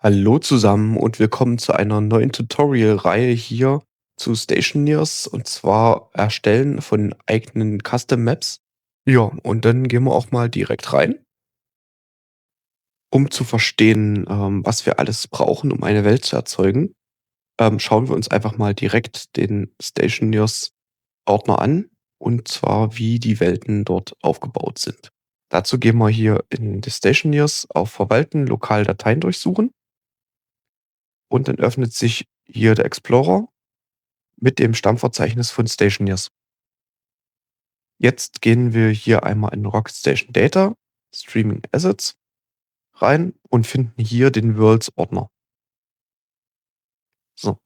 Hallo zusammen und willkommen zu einer neuen Tutorial-Reihe hier zu Stationeers und zwar Erstellen von eigenen Custom Maps. Ja, und dann gehen wir auch mal direkt rein, um zu verstehen, was wir alles brauchen, um eine Welt zu erzeugen. Schauen wir uns einfach mal direkt den Stationeers-Ordner an und zwar wie die Welten dort aufgebaut sind. Dazu gehen wir hier in die Stationeers auf Verwalten, lokal Dateien durchsuchen und dann öffnet sich hier der Explorer mit dem Stammverzeichnis von Stationeers. Jetzt gehen wir hier einmal in Rocket Station Data, Streaming Assets rein und finden hier den Worlds-Ordner. So,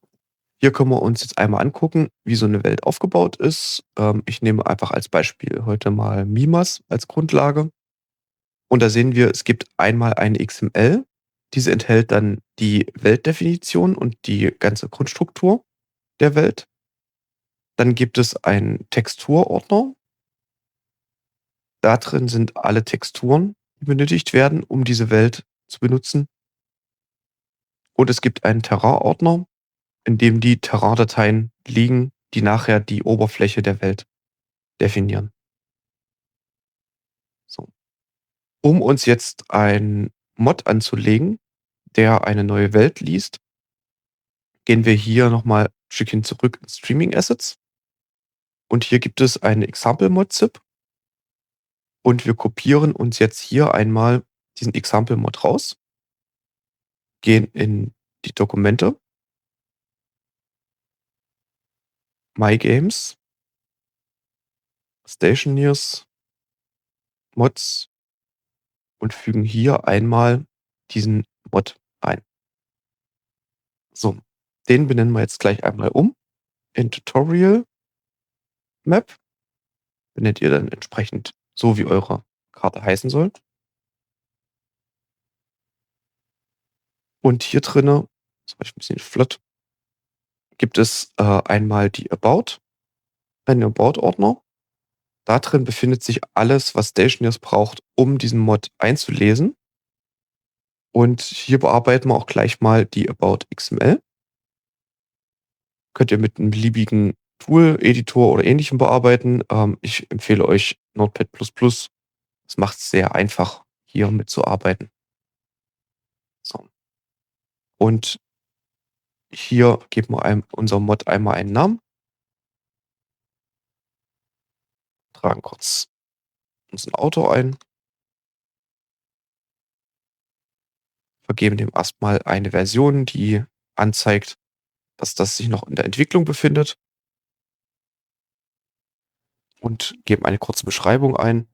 hier können wir uns jetzt einmal angucken, wie so eine Welt aufgebaut ist. Ich nehme einfach als Beispiel heute mal Mimas als Grundlage. Und da sehen wir, es gibt einmal eine XML. Diese enthält dann die Weltdefinition und die ganze Grundstruktur der Welt. Dann gibt es einen Texturordner. Da drin sind alle Texturen, die benötigt werden, um diese Welt zu benutzen. Und es gibt einen Terrain-Ordner, in dem die Terrain-Dateien liegen, die nachher die Oberfläche der Welt definieren. So. Um uns jetzt ein Mod anzulegen, der eine neue Welt liest, gehen wir hier nochmal ein Stückchen zurück in Streaming Assets. Und hier gibt es eine Example-Mod-ZIP. Und wir kopieren uns jetzt hier einmal diesen Example-Mod raus, gehen in die Dokumente, My Games, Stationeers, Mods und fügen hier einmal diesen Mod ein. So, den benennen wir jetzt gleich einmal um in Tutorial Map. Benennt ihr dann entsprechend so, wie eure Karte heißen soll. Und hier drinne, das mache ich ein bisschen flott, gibt es einmal die About, einen About-Ordner. Da drin befindet sich alles, was Stationeers braucht, um diesen Mod einzulesen. Und hier bearbeiten wir auch gleich mal die About XML. Könnt ihr mit einem beliebigen Tool, Editor oder Ähnlichem bearbeiten. Ich empfehle euch Notepad++. Das macht es sehr einfach, hier mitzuarbeiten. So. Und hier geben wir unserem Mod einmal einen Namen, tragen kurz unseren Autor ein, vergeben dem erstmal eine Version, die anzeigt, dass das sich noch in der Entwicklung befindet und geben eine kurze Beschreibung ein.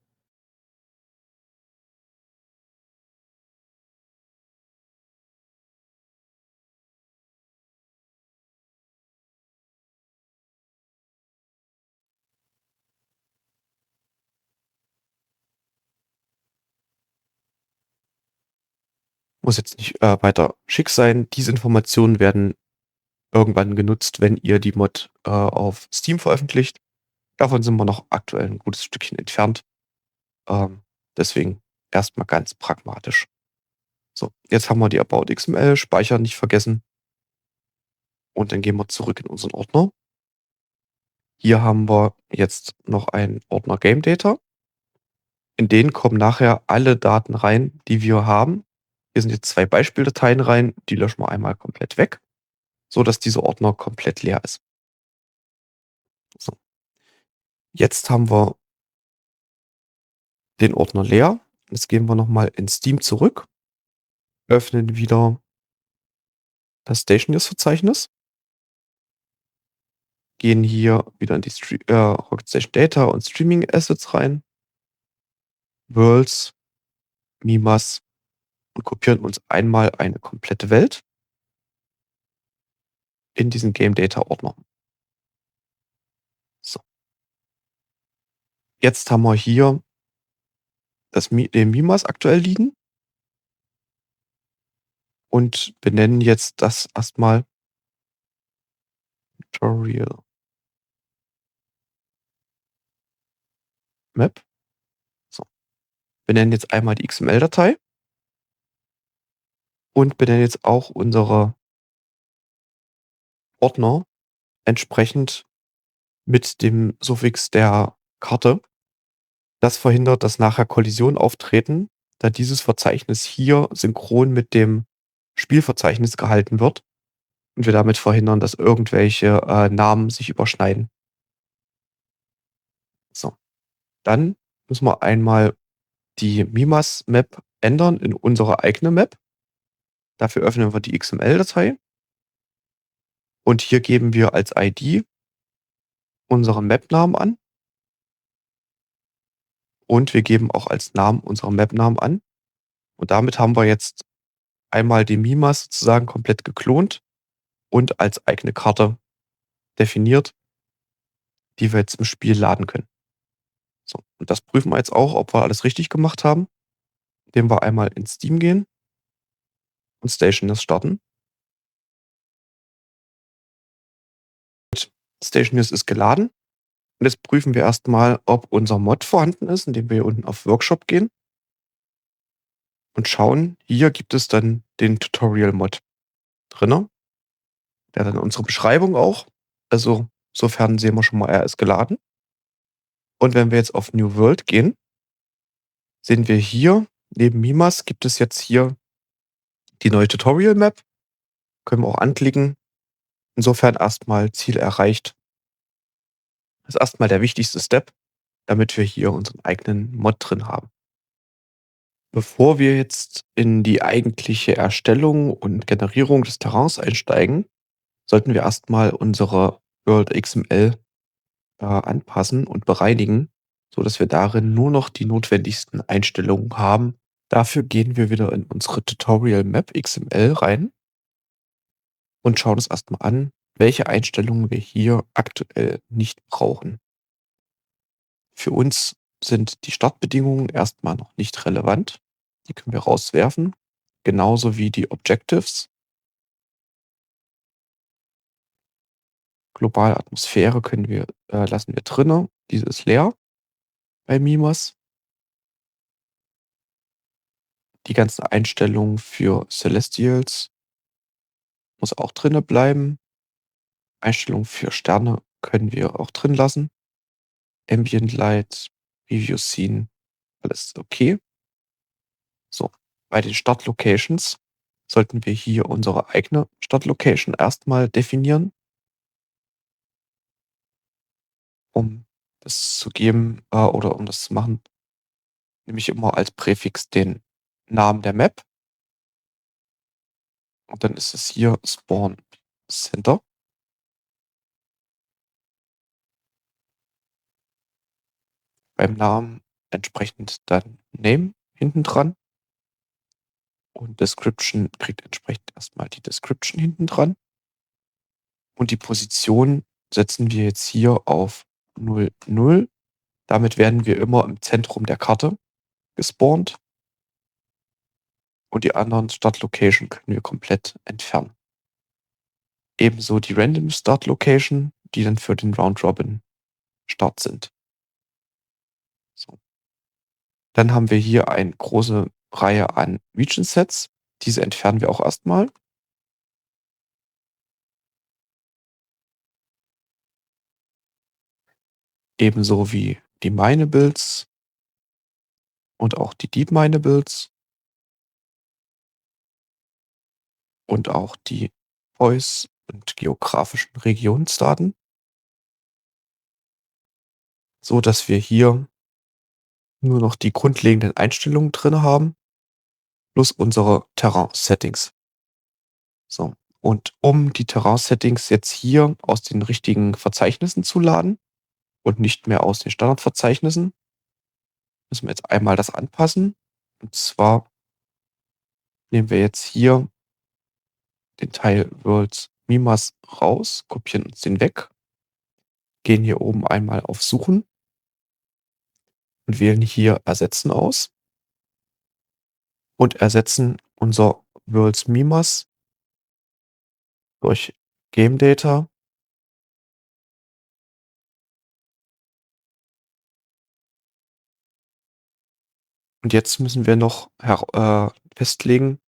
Muss jetzt nicht weiter schick sein. Diese Informationen werden irgendwann genutzt, wenn ihr die Mod auf Steam veröffentlicht. Davon sind wir noch aktuell ein gutes Stückchen entfernt. Ähm, deswegen erstmal ganz pragmatisch. So, jetzt haben wir die About XML, Speichern nicht vergessen. Und dann gehen wir zurück in unseren Ordner. Hier haben wir jetzt noch einen Ordner Game Data. In den kommen nachher alle Daten rein, die wir haben. Hier sind jetzt 2 Beispieldateien rein, die löschen wir einmal komplett weg, so dass dieser Ordner komplett leer ist. So, jetzt haben wir den Ordner leer. Jetzt gehen wir nochmal in Steam zurück, öffnen wieder das Stationeers-Verzeichnis, gehen hier wieder in die Rocket Station Data und Streaming Assets rein, Worlds, Mimas und kopieren uns einmal eine komplette Welt in diesen Game Data Ordner. So, jetzt haben wir hier den Mimas aktuell liegen und benennen jetzt das erstmal Tutorial Map. So, benennen jetzt einmal die XML-Datei und benennen jetzt auch unsere Ordner entsprechend mit dem Suffix der Karte. Das verhindert, dass nachher Kollisionen auftreten, da dieses Verzeichnis hier synchron mit dem Spielverzeichnis gehalten wird und wir damit verhindern, dass irgendwelche, Namen sich überschneiden. So, dann müssen wir einmal die Mimas-Map ändern in unsere eigene Map. Dafür öffnen wir die XML-Datei und hier geben wir als ID unseren Map-Namen an und wir geben auch als Namen unseren Map-Namen an. Und damit haben wir jetzt einmal die Mimas sozusagen komplett geklont und als eigene Karte definiert, die wir jetzt im Spiel laden können. So, und das prüfen wir jetzt auch, ob wir alles richtig gemacht haben, indem wir einmal in Steam gehen und Stationers starten. Stationers ist geladen und jetzt prüfen wir erstmal, ob unser Mod vorhanden ist, indem wir hier unten auf Workshop gehen und schauen, hier gibt es dann den Tutorial-Mod drinne. Der hat dann unsere Beschreibung auch. Also, sofern sehen wir schon mal, er ist geladen. Und wenn wir jetzt auf New World gehen, sehen wir hier, neben Mimas gibt es jetzt hier die neue Tutorial Map. Können wir auch anklicken. Insofern erstmal Ziel erreicht. Das ist erstmal der wichtigste Step, damit wir hier unseren eigenen Mod drin haben. Bevor wir jetzt in die eigentliche Erstellung und Generierung des Terrains einsteigen, sollten wir erstmal unsere World XML anpassen und bereinigen, so dass wir darin nur noch die notwendigsten Einstellungen haben. Dafür gehen wir wieder in unsere Tutorial Map XML rein und schauen uns erstmal an, welche Einstellungen wir hier aktuell nicht brauchen. Für uns sind die Startbedingungen erstmal noch nicht relevant. Die können wir rauswerfen, genauso wie die Objectives. Globale Atmosphäre lassen wir drinne. Diese ist leer bei Mimas. Die ganzen Einstellungen für Celestials muss auch drinne bleiben. Einstellungen für Sterne können wir auch drin lassen. Ambient Light, Review Scene, alles okay. So, bei den Startlocations sollten wir hier unsere eigene Startlocation erstmal definieren, um das zu geben, oder um das zu machen, nehme ich immer als Präfix den Namen der Map und dann ist es hier Spawn Center. Beim Namen entsprechend dann Name hinten dran und Description kriegt entsprechend erstmal die Description hinten dran. Und die Position setzen wir jetzt hier auf 0, 0. Damit werden wir immer im Zentrum der Karte gespawnt. Und die anderen Start-Location können wir komplett entfernen. Ebenso die Random Start Location, die dann für den Round Robin Start sind. So. Dann haben wir hier eine große Reihe an Region Sets. Diese entfernen wir auch erstmal. Ebenso wie die Minables und auch die Deep Minables und auch die Voice und geografischen Regionsdaten, so dass wir hier nur noch die grundlegenden Einstellungen drin haben, plus unsere Terrain-Settings. So. Und um die Terrain-Settings jetzt hier aus den richtigen Verzeichnissen zu laden und nicht mehr aus den Standardverzeichnissen, müssen wir jetzt einmal das anpassen. Und zwar nehmen wir jetzt hier den Teil Worlds Mimas raus, kopieren uns den weg, gehen hier oben einmal auf Suchen und wählen hier Ersetzen aus und ersetzen unser Worlds Mimas durch Game Data. Und jetzt müssen wir noch festlegen,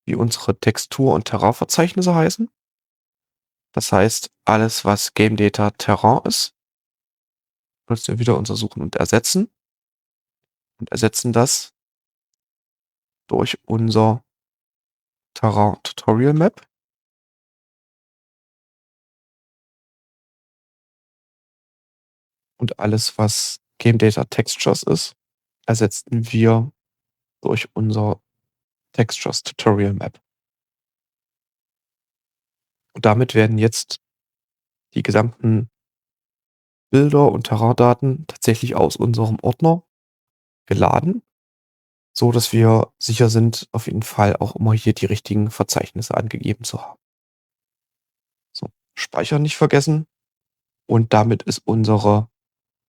wie unsere Textur- und Terrain-Verzeichnisse heißen. Das heißt, alles, was Game Data Terrain ist, nutzen wir wieder unser Suchen und ersetzen das durch unser Terrain Tutorial Map. Und alles, was Game Data Textures ist, ersetzen wir durch unser Textures Tutorial Map. Und damit werden jetzt die gesamten Bilder und Terrain-Daten tatsächlich aus unserem Ordner geladen, so dass wir sicher sind, auf jeden Fall auch immer hier die richtigen Verzeichnisse angegeben zu haben. So, Speichern nicht vergessen und damit ist unsere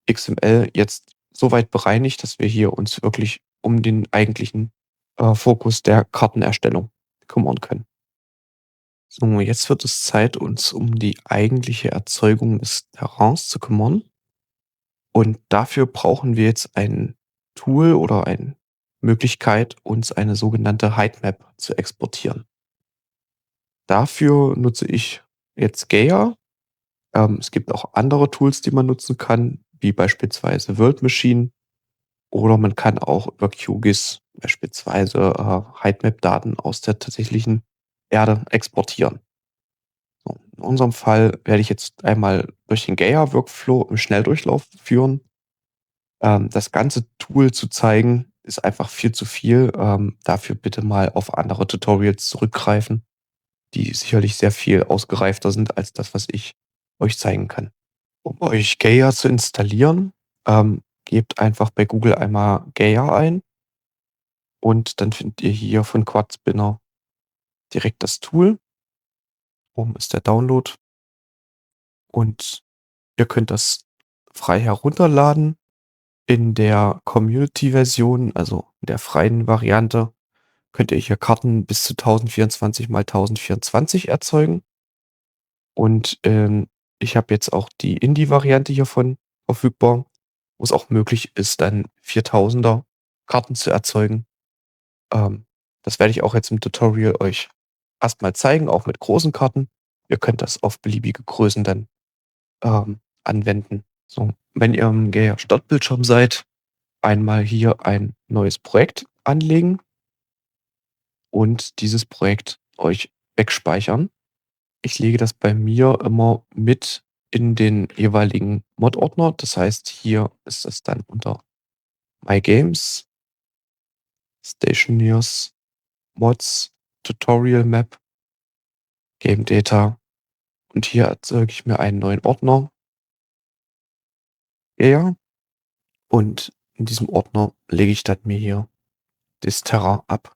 XML jetzt so weit bereinigt, dass wir hier uns wirklich um den eigentlichen Fokus der Kartenerstellung kümmern können. So, jetzt wird es Zeit, uns um die eigentliche Erzeugung des Terrains zu kümmern. Und dafür brauchen wir jetzt ein Tool oder eine Möglichkeit, uns eine sogenannte Heightmap zu exportieren. Dafür nutze ich jetzt Gaia. Es gibt auch andere Tools, die man nutzen kann, wie beispielsweise World Machine, oder man kann auch über QGIS beispielsweise Heightmap-Daten aus der tatsächlichen Erde exportieren. So, in unserem Fall werde ich jetzt einmal durch den Gaia-Workflow im Schnelldurchlauf führen. Das ganze Tool zu zeigen, ist einfach viel zu viel. Dafür bitte mal auf andere Tutorials zurückgreifen, die sicherlich sehr viel ausgereifter sind als das, was ich euch zeigen kann. Um euch Gaia zu installieren, gebt einfach bei Google einmal Gaia ein und dann findet ihr hier von Quadspinner direkt das Tool. Oben ist der Download und ihr könnt das frei herunterladen. In der Community-Version, also in der freien Variante, könnt ihr hier Karten bis zu 1024 mal 1024 erzeugen. Und ich habe jetzt auch die Indie-Variante hiervon verfügbar, wo es auch möglich ist, dann 4000er Karten zu erzeugen. Ähm, Das werde ich auch jetzt im Tutorial euch erstmal zeigen, auch mit großen Karten. Ihr könnt das auf beliebige Größen dann anwenden. So, wenn ihr im Gaia Startbildschirm seid, einmal hier ein neues Projekt anlegen und dieses Projekt euch wegspeichern. Ich lege das bei mir immer mit in den jeweiligen Mod-Ordner. Das heißt, hier ist es dann unter My Games, Stationeers, Mods, Tutorial Map, Game Data und hier erzeuge ich mir einen neuen Ordner. Ja, und in diesem Ordner lege ich dann mir hier das Terra ab.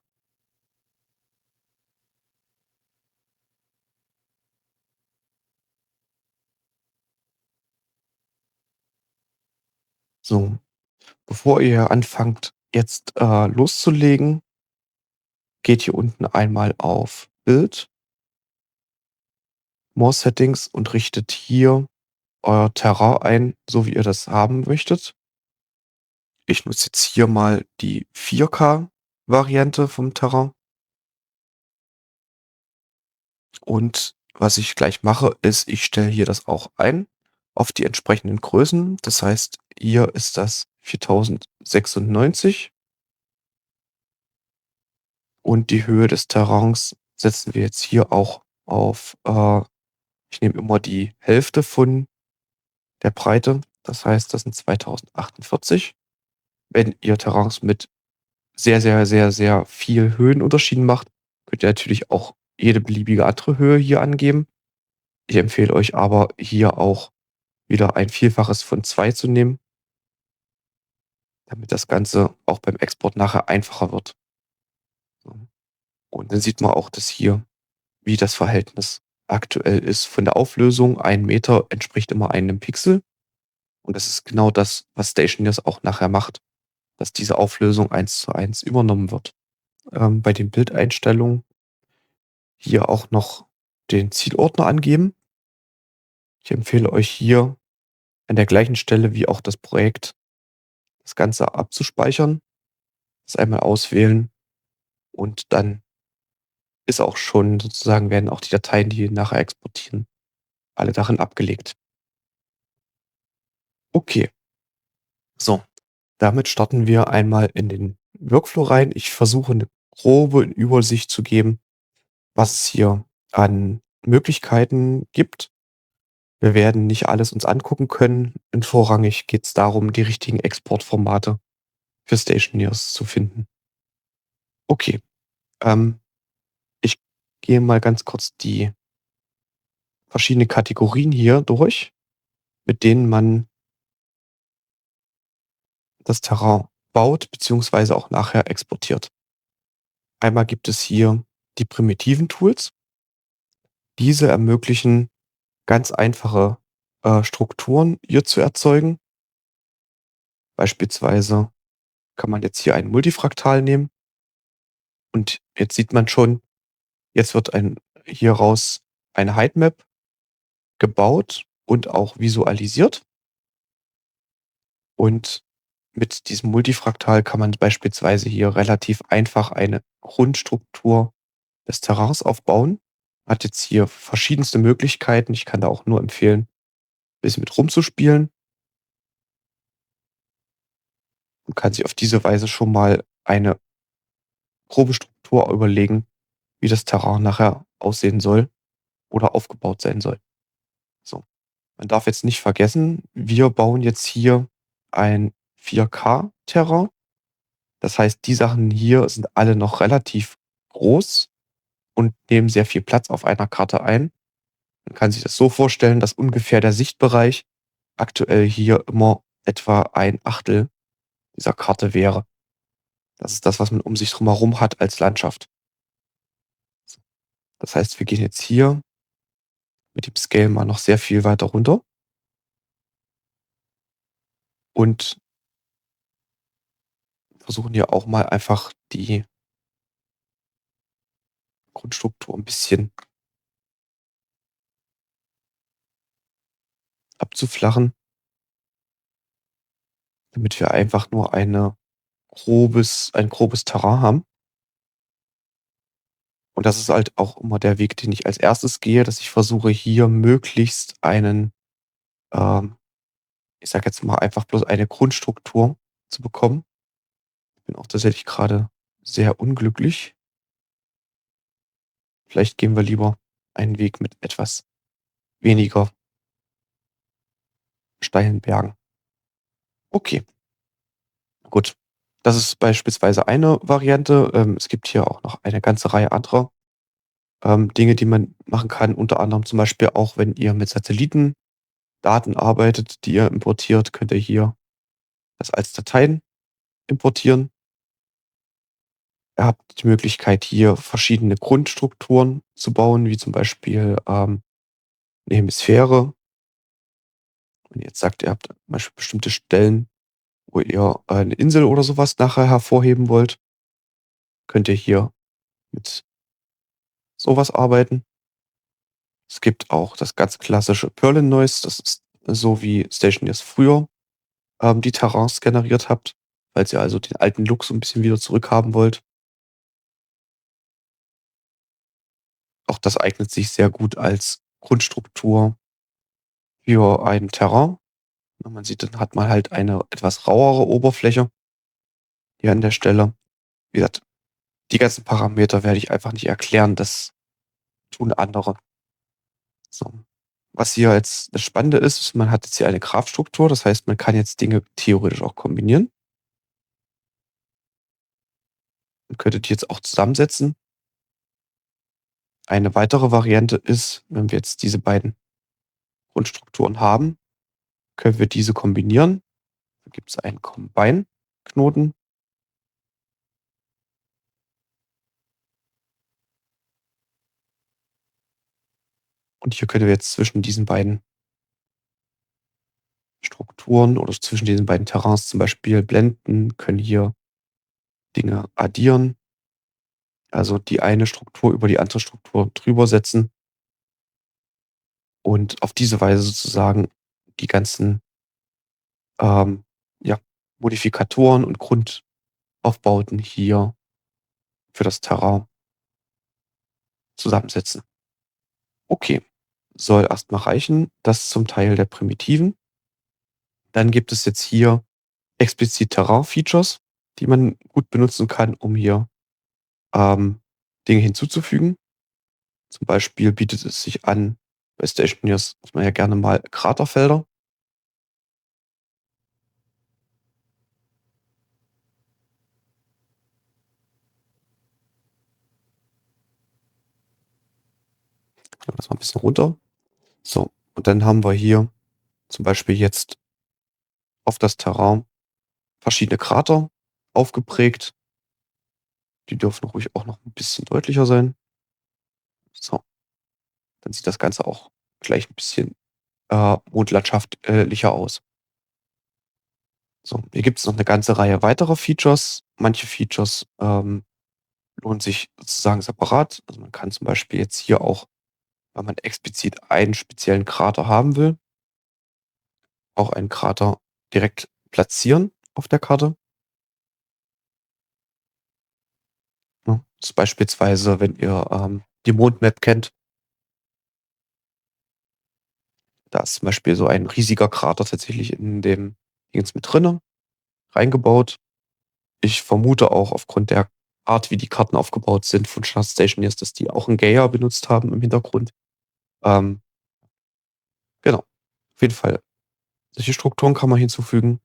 So, bevor ihr anfangt, jetzt loszulegen, geht hier unten einmal auf Bild, More Settings und richtet hier euer Terrain ein, so wie ihr das haben möchtet. Ich nutze jetzt hier mal die 4K-Variante vom Terrain. Und was ich gleich mache, ist, ich stelle hier das auch ein auf die entsprechenden Größen. Das heißt, hier ist das 4096 und die Höhe des Terrains setzen wir jetzt hier auch auf, ich nehme immer die Hälfte von der Breite. Das heißt, das sind 2048. Wenn ihr Terrains mit sehr, sehr, sehr, sehr viel Höhenunterschieden macht, könnt ihr natürlich auch jede beliebige andere Höhe hier angeben. Ich empfehle euch aber hier auch wieder ein Vielfaches von 2 zu nehmen, damit das Ganze auch beim Export nachher einfacher wird. So. Und dann sieht man auch, dass hier, wie das Verhältnis aktuell ist. Von der Auflösung, 1 Meter entspricht immer einem Pixel. Und das ist genau das, was Stationeers auch nachher macht, dass diese Auflösung 1:1 übernommen wird. Bei den Bildeinstellungen hier auch noch den Zielordner angeben. Ich empfehle euch hier an der gleichen Stelle wie auch das Projekt das Ganze abzuspeichern. Das einmal auswählen und dann ist auch schon sozusagen werden auch die Dateien, die wir nachher exportieren, alle darin abgelegt. Okay, so, damit starten wir einmal in den Workflow rein. Ich versuche eine grobe Übersicht zu geben, was es hier an Möglichkeiten gibt. Wir werden nicht alles uns angucken können. Und vorrangig geht es darum, die richtigen Exportformate für Stationeers zu finden. Okay, ähm, ich gehe mal ganz kurz die verschiedenen Kategorien hier durch, mit denen man das Terrain baut beziehungsweise auch nachher exportiert. Einmal gibt es hier die primitiven Tools. Diese ermöglichen ganz einfache, Strukturen hier zu erzeugen. Beispielsweise kann man jetzt hier ein Multifraktal nehmen und jetzt sieht man schon, jetzt wird hieraus eine Heightmap gebaut und auch visualisiert. Und mit diesem Multifraktal kann man beispielsweise hier relativ einfach eine Grundstruktur des Terrains aufbauen. Hat jetzt hier verschiedenste Möglichkeiten. Ich kann da auch nur empfehlen, ein bisschen mit rumzuspielen und kann sich auf diese Weise schon mal eine grobe Struktur überlegen, wie das Terrain nachher aussehen soll oder aufgebaut sein soll. So, man darf jetzt nicht vergessen, wir bauen jetzt hier ein 4K-Terrain. Das heißt, die Sachen hier sind alle noch relativ groß und nehmen sehr viel Platz auf einer Karte ein. Man kann sich das so vorstellen, dass ungefähr der Sichtbereich aktuell hier immer etwa ein Achtel dieser Karte wäre. Das ist das, was man um sich drumherum hat als Landschaft. Das heißt, wir gehen jetzt hier mit dem Scale mal noch sehr viel weiter runter und versuchen hier auch mal einfach die Grundstruktur ein bisschen abzuflachen, damit wir einfach nur ein grobes Terrain haben. Und das ist halt auch immer der Weg, den ich als erstes gehe, dass ich versuche, hier möglichst ähm, ich sage jetzt mal einfach bloß eine Grundstruktur zu bekommen. Ich bin auch tatsächlich gerade sehr unglücklich. Vielleicht gehen wir lieber einen Weg mit etwas weniger steilen Bergen. Okay, gut. Das ist beispielsweise eine Variante. Es gibt hier auch noch eine ganze Reihe anderer Dinge, die man machen kann. Unter anderem zum Beispiel auch, wenn ihr mit Satellitendaten arbeitet, die ihr importiert, könnt ihr hier das als Dateien importieren. Ihr habt die Möglichkeit, hier verschiedene Grundstrukturen zu bauen, wie zum Beispiel 'ne Hemisphäre. Wenn ihr jetzt sagt, ihr habt zum Beispiel bestimmte Stellen, wo ihr eine Insel oder sowas nachher hervorheben wollt, könnt ihr hier mit sowas arbeiten. Es gibt auch das ganz klassische Perlin Noise. Das ist so, wie Stationers früher, die Terrains generiert habt, falls ihr also den alten Look so ein bisschen wieder zurückhaben wollt. Auch das eignet sich sehr gut als Grundstruktur für ein Terrain. Na, man sieht, dann hat man halt eine etwas rauere Oberfläche hier an der Stelle. Wie gesagt, die ganzen Parameter werde ich einfach nicht erklären, das tun andere. So. Was hier jetzt das Spannende ist, man hat jetzt hier eine Graph-Struktur, das heißt, man kann jetzt Dinge theoretisch auch kombinieren. Man könnte die jetzt auch zusammensetzen. Eine weitere Variante ist, wenn wir jetzt diese beiden Grundstrukturen haben, können wir diese kombinieren. Da gibt es einen Combine-Knoten und hier können wir jetzt zwischen diesen beiden Strukturen oder zwischen diesen beiden Terrains zum Beispiel blenden, können hier Dinge addieren, also die eine Struktur über die andere Struktur drüber setzen und auf diese Weise sozusagen die ganzen ähm, ja, Modifikatoren und Grundaufbauten hier für das Terrain zusammensetzen. Okay, soll erst mal reichen. Das zum Teil der Primitiven. Dann gibt es jetzt hier explizit Terrain-Features, die man gut benutzen kann, um hier ähm, Dinge hinzuzufügen. Zum Beispiel bietet es sich an, bei Stationers muss man ja gerne mal Kraterfelder. Ich nehme das mal ein bisschen runter. So, und dann haben wir hier zum Beispiel jetzt auf das Terrain verschiedene Krater aufgeprägt. Die dürfen ruhig auch noch ein bisschen deutlicher sein. So, dann sieht das Ganze auch gleich ein bisschen mondlandschaftlicher aus. So, hier gibt es noch eine ganze Reihe weiterer Features. Manche Features lohnen sich sozusagen separat. Also man kann zum Beispiel jetzt hier auch, wenn man explizit einen speziellen Krater haben will, auch einen Krater direkt platzieren auf der Karte. Ne? Das ist beispielsweise, wenn ihr die Mondmap kennt, da ist zum Beispiel so ein riesiger Krater tatsächlich in dem Dingens mit drinne, reingebaut. Ich vermute auch aufgrund der Art, wie die Karten aufgebaut sind von Chart Stationers, dass die auch 'n Gaia benutzt haben im Hintergrund. Ähm, genau. Auf jeden Fall, solche Strukturen kann man hinzufügen.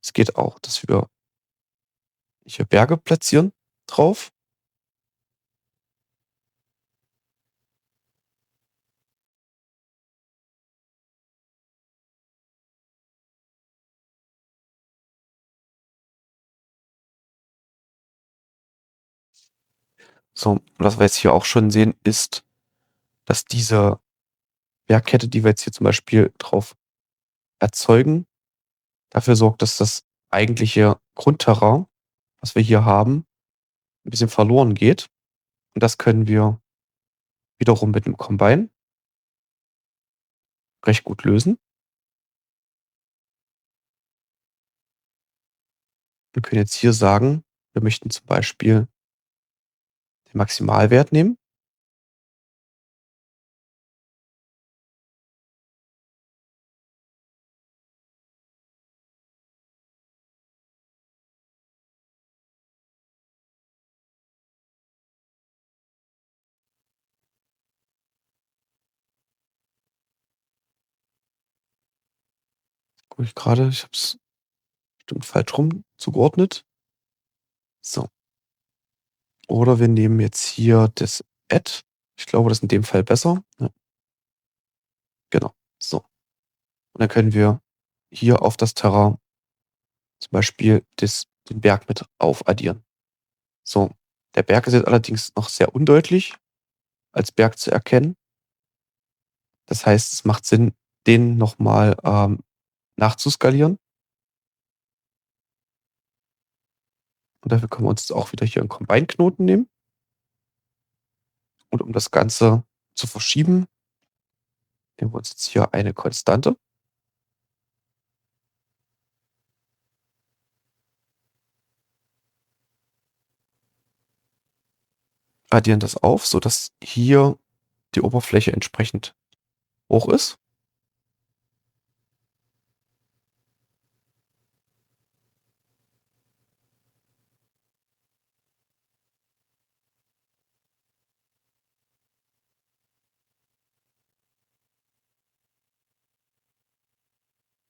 Es geht auch, dass wir hier Berge platzieren drauf. So, und was wir jetzt hier auch schon sehen, ist, dass diese Bergkette, die wir jetzt hier zum Beispiel drauf erzeugen, dafür sorgt, dass das eigentliche Grundterrain, was wir hier haben, 'n bisschen verloren geht. Und das können wir wiederum mit 'nem Combine recht gut lösen. Wir können jetzt hier sagen, wir möchten zum Beispiel den Maximalwert nehmen. Gucke ich grade, ich habe es bestimmt falsch rum zugeordnet. So, oder wir nehmen jetzt hier das Add. Ich glaube, das ist in dem Fall besser. Ja, genau. So, und dann können wir hier auf das Terrain zum Beispiel den Berg mit aufaddieren. So, der Berg ist jetzt allerdings noch sehr undeutlich als Berg zu erkennen. Das heißt, es macht Sinn, den noch mal nachzuskalieren. Und dafür können wir uns jetzt auch wieder hier 'n Combine-Knoten nehmen. Und um das Ganze zu verschieben, nehmen wir uns jetzt hier eine Konstante, addieren das auf, sodass hier die Oberfläche entsprechend hoch ist.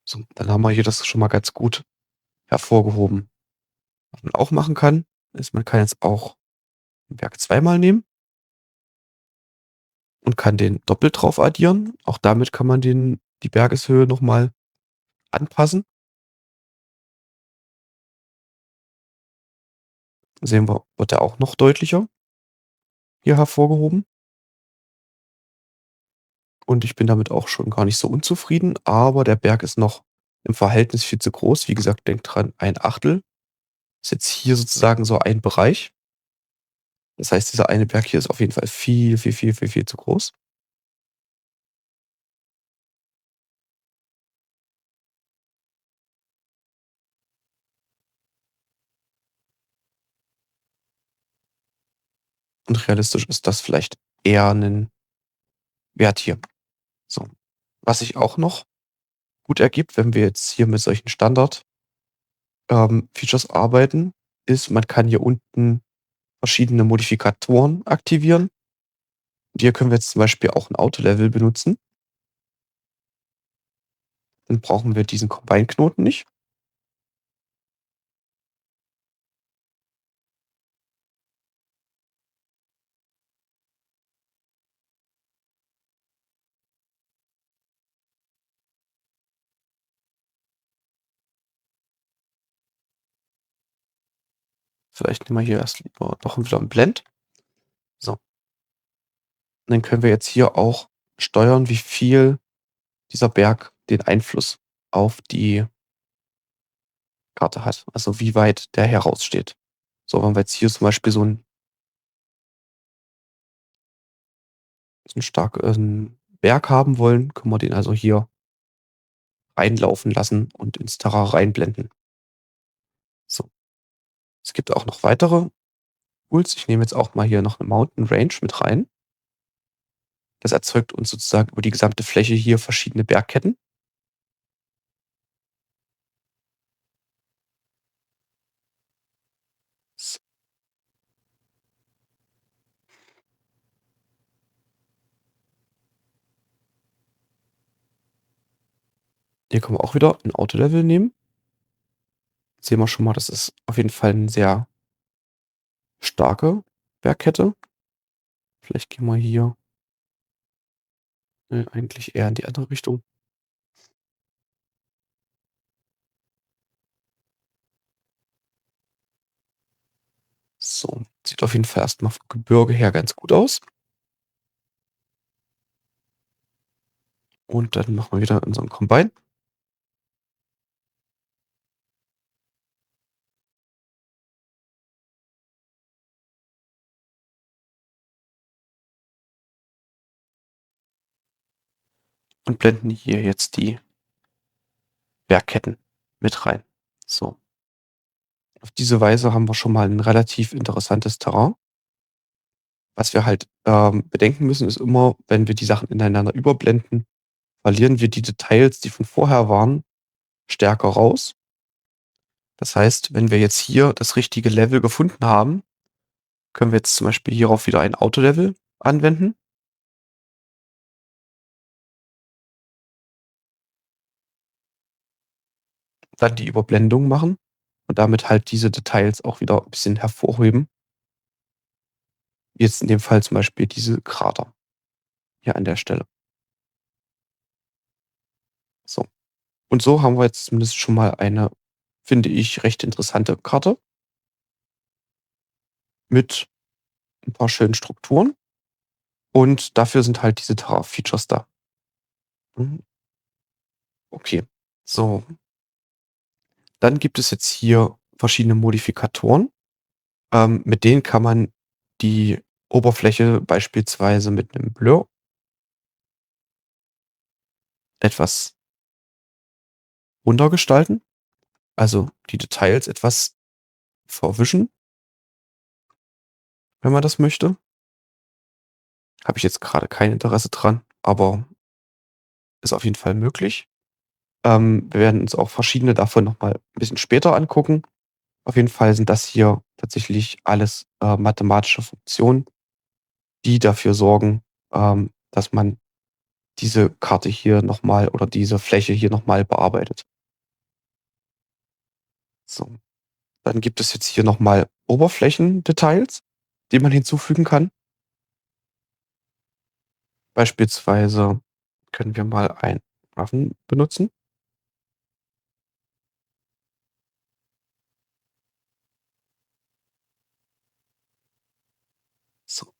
So, dann haben wir hier das schon mal ganz gut hervorgehoben. Was man auch machen kann, ist, man kann jetzt auch 'n Berg zweimal nehmen und kann den doppelt drauf addieren. Auch damit kann man die Bergeshöhe noch mal anpassen. Sehen wir, wird der auch noch deutlicher hier hervorgehoben. Und ich bin damit auch schon gar nicht so unzufrieden, aber der Berg ist noch im Verhältnis viel zu groß. Wie gesagt, denkt dran, 1/8 ist jetzt hier sozusagen so ein Bereich. Das heißt, dieser eine Berg hier ist auf jeden Fall viel, viel, viel, viel, viel zu groß. Und realistisch ist das vielleicht eher 'nen Wert hier. So. Was sich auch noch gut ergibt, wenn wir jetzt hier mit solchen Standard Features arbeiten, ist, man kann hier unten verschiedene Modifikatoren aktivieren. Und hier können wir jetzt zum Beispiel auch 'n Auto-Level benutzen. Dann brauchen wir diesen Combine-Knoten nicht. Vielleicht nehmen wir hier erst lieber doch wieder 'n Blend. So, und dann können wir jetzt hier auch steuern, wie viel dieser Berg den Einfluss auf die Karte hat, also wie weit der heraussteht. So, wenn wir jetzt hier zum Beispiel so 'n starken Berg haben wollen, können wir den also hier reinlaufen lassen und ins Terrain reinblenden. So, es gibt auch noch weitere Tools. Ich nehme jetzt auch mal hier noch 'ne Mountain Range mit rein. Das erzeugt uns sozusagen über die gesamte Fläche hier verschiedene Bergketten. S Hier können wir auch wieder 'n Auto-Level nehmen. Sehen wir schon mal, das ist auf jeden Fall 'n sehr starke Bergkette. Vielleicht gehen wir hier eigentlich eher in die andere Richtung. So, sieht auf jeden Fall erst mal vom Gebirge her ganz gut aus. Und dann machen wir wieder unseren Combine und blenden hier jetzt die Bergketten mit rein. So, auf diese Weise haben wir schon mal 'n relativ interessantes Terrain. Was wir halt, bedenken müssen, ist immer, wenn wir die Sachen ineinander überblenden, verlieren wir die Details, die von vorher waren, stärker raus. Das heißt, wenn wir jetzt hier das richtige Level gefunden haben, können wir jetzt zum Beispiel hierauf wieder ein Auto-Level anwenden. Dann die Überblendung machen und damit halt diese Details auch wieder 'n bisschen hervorheben. Jetzt in dem Fall zum Beispiel diese Krater hier an der Stelle. So. Und so haben wir jetzt zumindest schon mal eine, finde ich, recht interessante Karte mit 'n paar schönen Strukturen. Und dafür sind halt diese Terra-Features da. Mhm. Okay. So, dann gibt es jetzt hier verschiedene Modifikatoren. Mit denen kann man die Oberfläche beispielsweise mit 'nem Blur etwas runtergestalten, also die Details etwas verwischen, wenn man das möchte. Habe ich jetzt grade kein Interesse dran, aber ist auf jeden Fall möglich. Wir werden uns auch verschiedene davon noch mal 'n bisschen später angucken. Auf jeden Fall sind das hier tatsächlich alles, mathematische Funktionen, die dafür sorgen, dass man diese Karte hier noch mal oder diese Fläche hier noch mal bearbeitet. So, dann gibt es jetzt hier noch mal Oberflächendetails, die man hinzufügen kann. Beispielsweise können wir mal ein Waffen benutzen. So.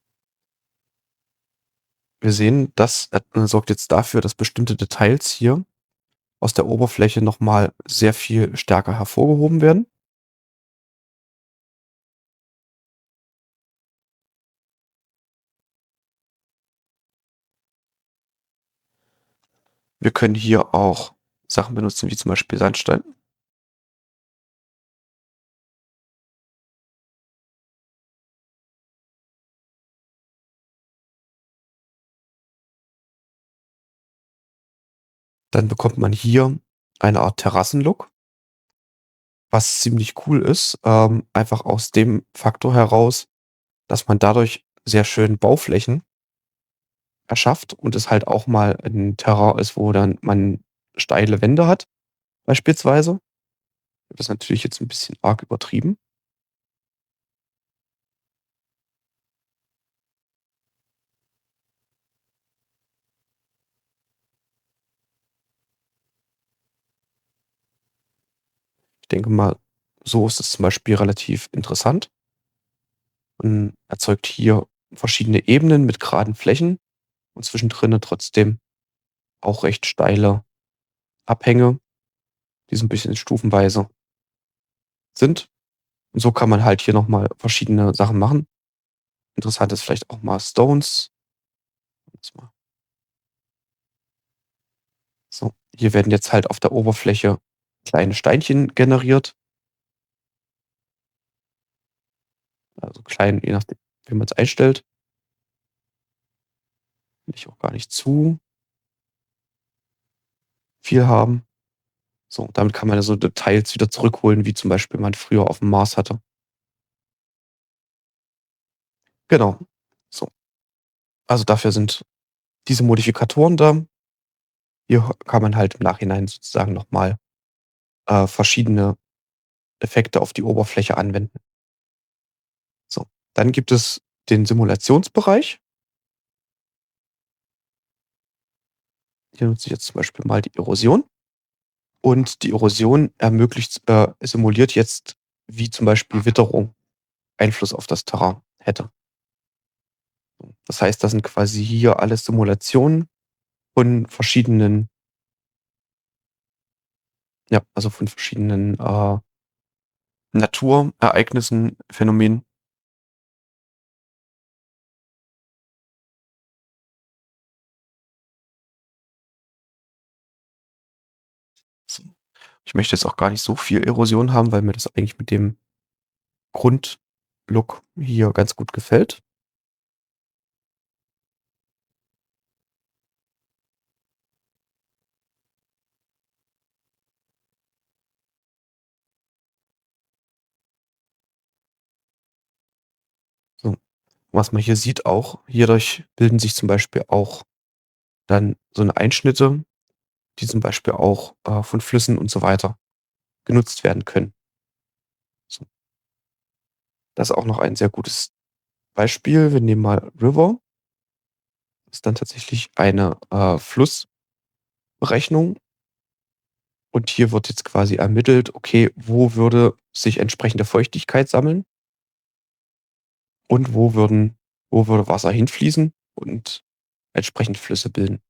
Wir sehen, das, sorgt jetzt dafür, dass bestimmte Details hier aus der Oberfläche noch mal sehr viel stärker hervorgehoben werden. Wir können hier auch Sachen benutzen, wie zum Beispiel Sandstein. Dann bekommt man hier eine Art Terrassenlook, was ziemlich cool ist, einfach aus dem Faktor heraus, dass man dadurch sehr schön Bauflächen erschafft und es halt auch mal 'n Terrain ist, wo dann man steile Wände hat beispielsweise. Das ist natürlich jetzt 'n bisschen arg übertrieben. Ich denke mal, so ist es zum Beispiel relativ interessant und erzeugt hier verschiedene Ebenen mit geraden Flächen und zwischendrin trotzdem auch recht steile Abhänge, die so 'n bisschen stufenweise sind. Und so kann man halt hier noch mal verschiedene Sachen machen. Interessant ist vielleicht auch mal Stones. Jetzt mal so, hier werden jetzt halt auf der Oberfläche kleine Steinchen generiert, also klein, je nachdem, wie man's einstellt. Will ich auch gar nicht zu viel haben. So, damit kann man ja so Details wieder zurückholen, wie zum Beispiel man früher auf'm Mars hatte. Genau. So, also dafür sind diese Modifikatoren da. Hier kann man halt im Nachhinein sozusagen noch mal, verschiedene Effekte auf die Oberfläche anwenden. So, dann gibt es den Simulationsbereich. Hier nutze ich jetzt zum Beispiel mal die Erosion. Und die Erosion ermöglicht simuliert jetzt, wie zum Beispiel Witterung Einfluss auf das Terrain hätte. Das heißt, das sind quasi hier alles Simulationen von verschiedenen, ja, also von verschiedenen, Naturereignissen, Phänomenen. So. Ich möchte jetzt auch gar nicht so viel Erosion haben, weil mir das eigentlich mit dem Grundlook hier ganz gut gefällt. So, was man hier sieht auch, hierdurch bilden sich zum Beispiel auch dann so 'ne Einschnitte, die zum Beispiel auch, von Flüssen und so weiter genutzt werden können. So, das ist auch noch ein sehr gutes Beispiel. Wir nehmen mal River, ist dann tatsächlich eine, Flussberechnung und hier wird jetzt quasi ermittelt, okay, wo würde sich entsprechende Feuchtigkeit sammeln und wo würde Wasser hinfließen und entsprechend Flüsse bilden.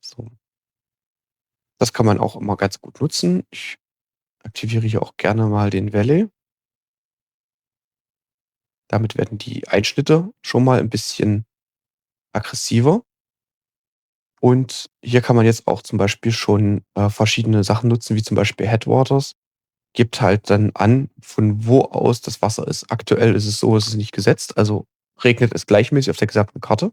So, das kann man auch immer ganz gut nutzen. Ich aktiviere hier auch gerne mal den Valley. Damit werden die Einschnitte schon mal 'n bisschen aggressiver. Und hier kann man jetzt auch zum Beispiel schon, verschiedene Sachen nutzen, wie zum Beispiel Headwaters. Gibt halt dann an, von wo aus das Wasser ist. Aktuell ist es so, es ist nicht gesetzt, also regnet es gleichmäßig auf der gesamten Karte.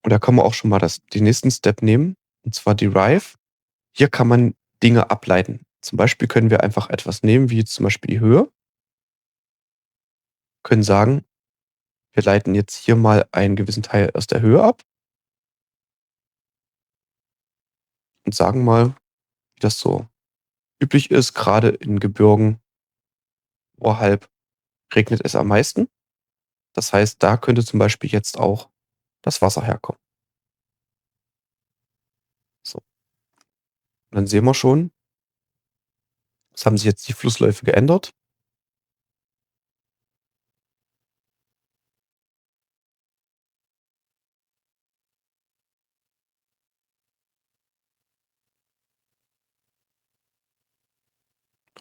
Und da kann man auch schon mal den nächsten Step nehmen, und zwar Derive. Hier kann man Dinge ableiten. Zum Beispiel können wir einfach etwas nehmen, wie jetzt zum Beispiel die Höhe, können sagen, wir leiten jetzt hier mal einen gewissen Teil aus der Höhe ab und sagen mal, wie das so üblich ist, gerade in Gebirgen oberhalb regnet es am meisten. Das heißt, da könnte zum Beispiel jetzt auch das Wasser herkommen. So, und dann sehen wir schon, es haben sich jetzt die Flussläufe geändert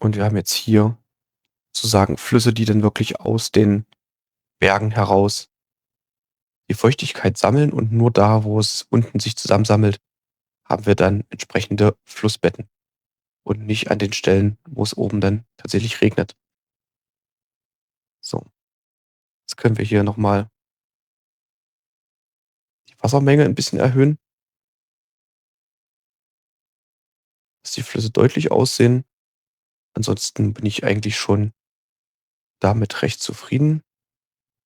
und wir haben jetzt hier sozusagen Flüsse, die dann wirklich aus den Bergen heraus die Feuchtigkeit sammeln und nur da, wo es unten sich zusammensammelt, haben wir dann entsprechende Flussbetten und nicht an den Stellen, wo es oben dann tatsächlich regnet. So, jetzt können wir hier noch mal Wassermenge ein bisschen erhöhen, dass die Flüsse deutlich aussehen. Ansonsten bin ich eigentlich schon damit recht zufrieden.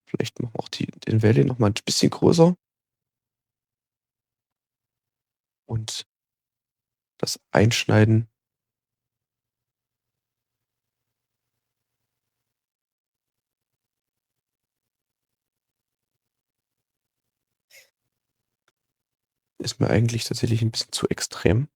Vielleicht machen wir auch den Valley noch mal 'n bisschen größer und das Einschneiden ist mir eigentlich tatsächlich ein bisschen zu extrem.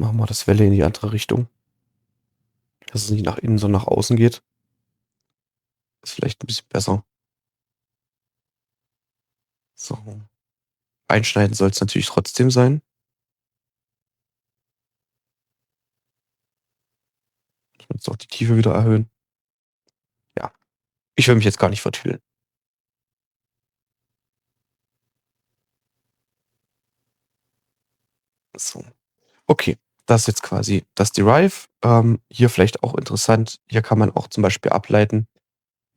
Machen wir das Valley in die andere Richtung, dass es nicht nach innen, sondern nach außen geht. Ist vielleicht ein bisschen besser. So. Einschneiden soll es natürlich trotzdem sein. Ich muss jetzt auch die Tiefe wieder erhöhen. Ja, ich will mich jetzt gar nicht vertüdeln. So. Okay, das ist jetzt quasi das Derive. Hier vielleicht auch interessant, hier kann man auch zum Beispiel ableiten,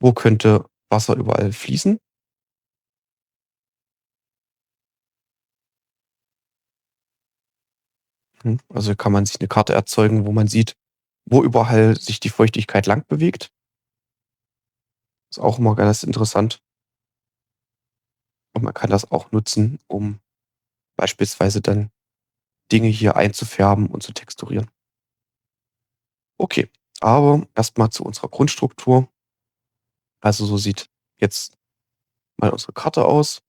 wo könnte Wasser überall fließen. Also hier kann man sich eine Karte erzeugen, wo man sieht, wo überall sich die Feuchtigkeit lang bewegt. Ist auch immer ganz interessant. Und man kann das auch nutzen, um beispielsweise dann Dinge hier einzufärben und zu texturieren. Okay, aber erstmal zu unserer Grundstruktur. Also so sieht jetzt mal unsere Karte aus.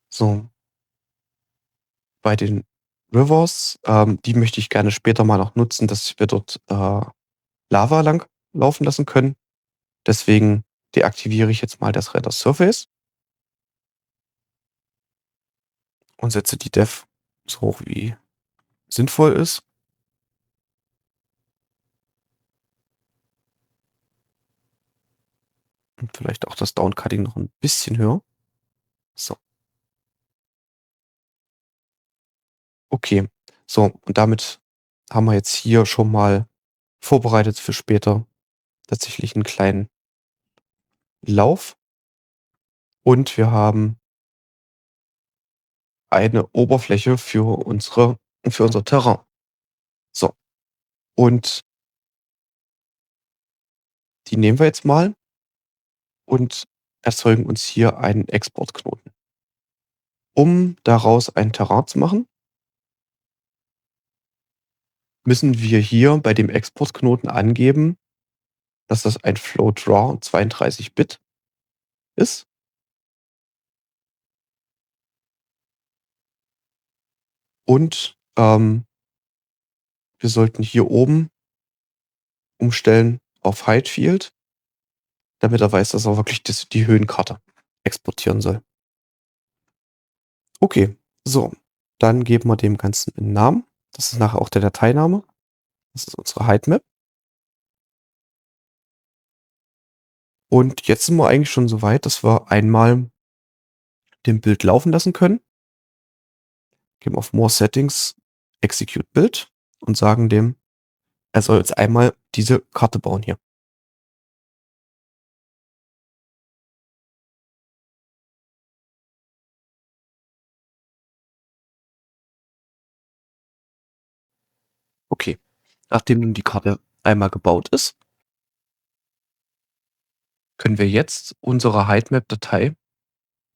So, bei den Rivers, die möchte ich gerne später mal noch nutzen, dass wir dort Lava lang laufen lassen können. Deswegen deaktiviere ich jetzt mal das Render Surface und setze die Def so hoch wie sinnvoll ist. Und vielleicht auch das Downcutting noch ein bisschen höher. So, okay. So, und damit haben wir jetzt hier schon mal vorbereitet für später tatsächlich einen kleinen Lauf. Und wir haben eine Oberfläche für unser Terrain. So, und die nehmen wir jetzt mal und erzeugen uns hier einen Exportknoten. Um daraus ein Terrain zu machen, müssen wir hier bei dem Exportknoten angeben, dass das ein Float Raw 32 Bit ist. Und wir sollten hier oben umstellen auf Height Field, damit er weiß, dass er wirklich die Höhenkarte exportieren soll. Okay, so, dann geben wir dem Ganzen einen Namen. Das ist nachher auch der Dateiname. Das ist unsere Heightmap. Und jetzt sind wir eigentlich schon so weit, dass wir einmal dem Bild laufen lassen können. Gehen auf More Settings, Execute Build und sagen dem, er soll jetzt einmal diese Karte bauen hier. Okay, nachdem nun die Karte einmal gebaut ist, können wir jetzt unsere Heightmap-Datei,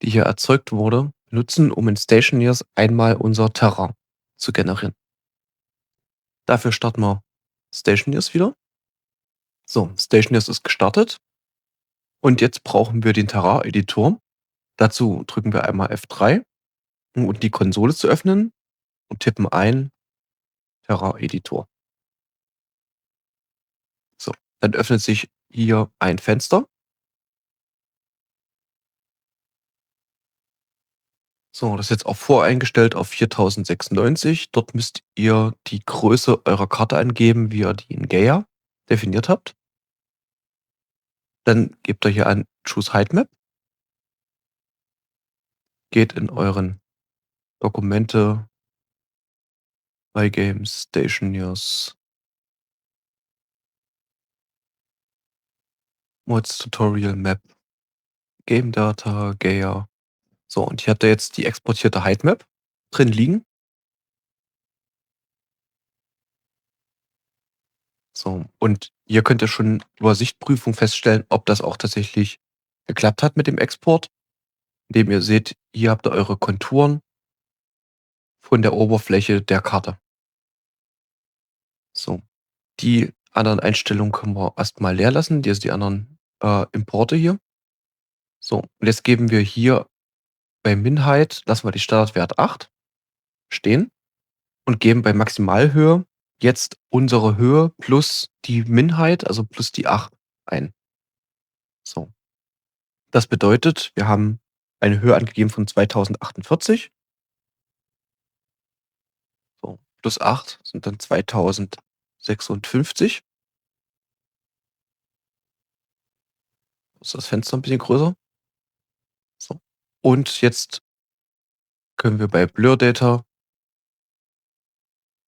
die hier erzeugt wurde, nutzen, um in Stationeers einmal unser Terrain zu generieren. Dafür starten wir Stationeers wieder. So, Stationeers ist gestartet und jetzt brauchen wir den Terrain-Editor. Dazu drücken wir einmal F3, um die Konsole zu öffnen und tippen ein Terrain-Editor. So, dann öffnet sich hier ein Fenster So, das ist jetzt auch voreingestellt auf 4096. Dort müsst ihr die Größe eurer Karte angeben, wie ihr die in Gaia definiert habt. Dann gebt ihr hier an Choose Height-Map, geht in euren Dokumente, My Games, Station News, Mods Tutorial Map, Game Data, Gaia. So, und hier habt ihr jetzt die exportierte Height-Map drin liegen. So, und hier könnt ihr schon über Sichtprüfung feststellen, ob das auch tatsächlich geklappt hat mit dem Export, indem ihr seht, hier habt ihr eure Konturen von der Oberfläche der Karte. So, die anderen Einstellungen können wir erstmal leer lassen, die anderen Importe hier. So, und jetzt geben wir hier bei Min-Height, lassen wir die Standardwert 8 stehen und geben bei Maximalhöhe jetzt unsere Höhe plus die Min-Height, also plus die 8 ein. So, das bedeutet, wir haben eine Höhe angegeben von 2048. So, plus 8 sind dann 2056. Ist das Fenster ein bisschen größer? So. Und jetzt können wir bei Blur Data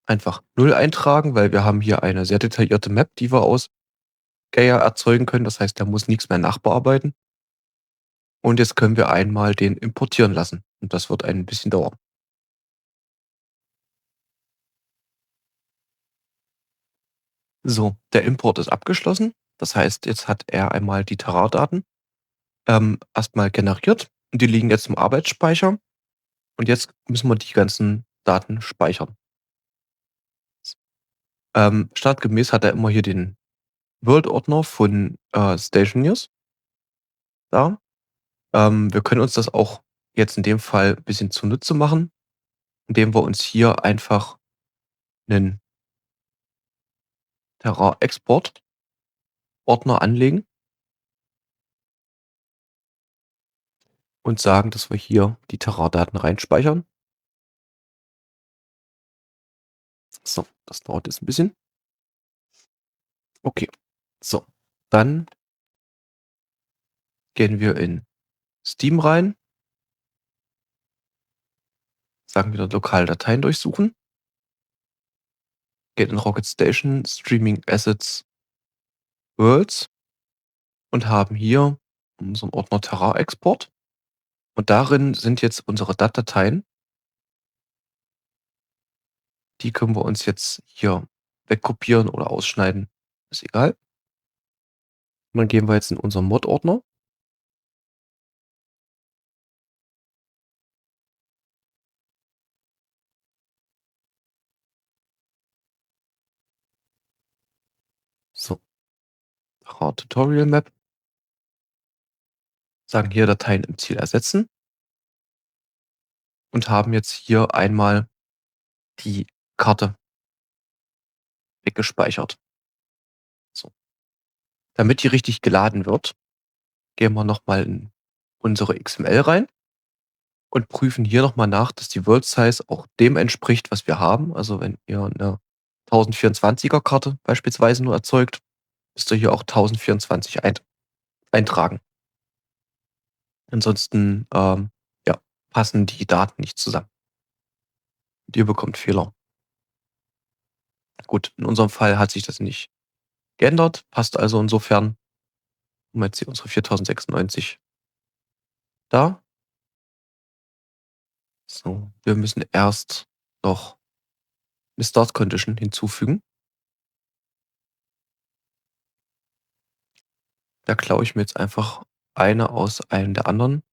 einfach 0 eintragen, weil wir haben hier eine sehr detaillierte Map, die wir aus Gaia erzeugen können. Das heißt, der muss nichts mehr nachbearbeiten. Und jetzt können wir einmal den importieren lassen. Und das wird ein bisschen dauern. So, der Import ist abgeschlossen. Das heißt, jetzt hat er einmal die Terrain-Daten erstmal generiert. Und die liegen jetzt im Arbeitsspeicher. Und jetzt müssen wir die ganzen Daten speichern. Standardgemäß hat er immer hier den World-Ordner von Station News da. Wir können uns das auch jetzt in dem Fall ein bisschen zunutze machen, indem wir uns hier einfach einen Terrain-Export-Ordner anlegen und sagen, dass wir hier die Terrain-Daten reinspeichern. So, das dauert jetzt ein bisschen. Okay, so, dann gehen wir in Steam rein, sagen wieder lokale Dateien durchsuchen, gehen in Rocket Station, Streaming Assets, Worlds und haben hier unseren Ordner Terrain-Export. Und darin sind jetzt unsere DAT-Dateien. Die können wir uns jetzt hier wegkopieren oder ausschneiden. Ist egal. Und dann gehen wir jetzt in unseren Mod-Ordner. So, Tutorial Map. Sagen hier Dateien im Ziel ersetzen. Und haben jetzt hier einmal die Karte weggespeichert. So. Damit die richtig geladen wird, gehen wir nochmal in unsere XML rein und prüfen hier nochmal nach, dass die World Size auch dem entspricht, was wir haben. Also wenn ihr eine 1024er Karte beispielsweise nur erzeugt, müsst ihr hier auch 1024 eintragen. Ansonsten ja, passen die Daten nicht zusammen. Und ihr bekommt Fehler. Gut, in unserem Fall hat sich das nicht geändert, passt also insofern. Haben wir jetzt hier unsere 4096 da. So, wir müssen erst noch eine Start Condition hinzufügen. Da klaue ich mir jetzt einfach eine aus einem der anderen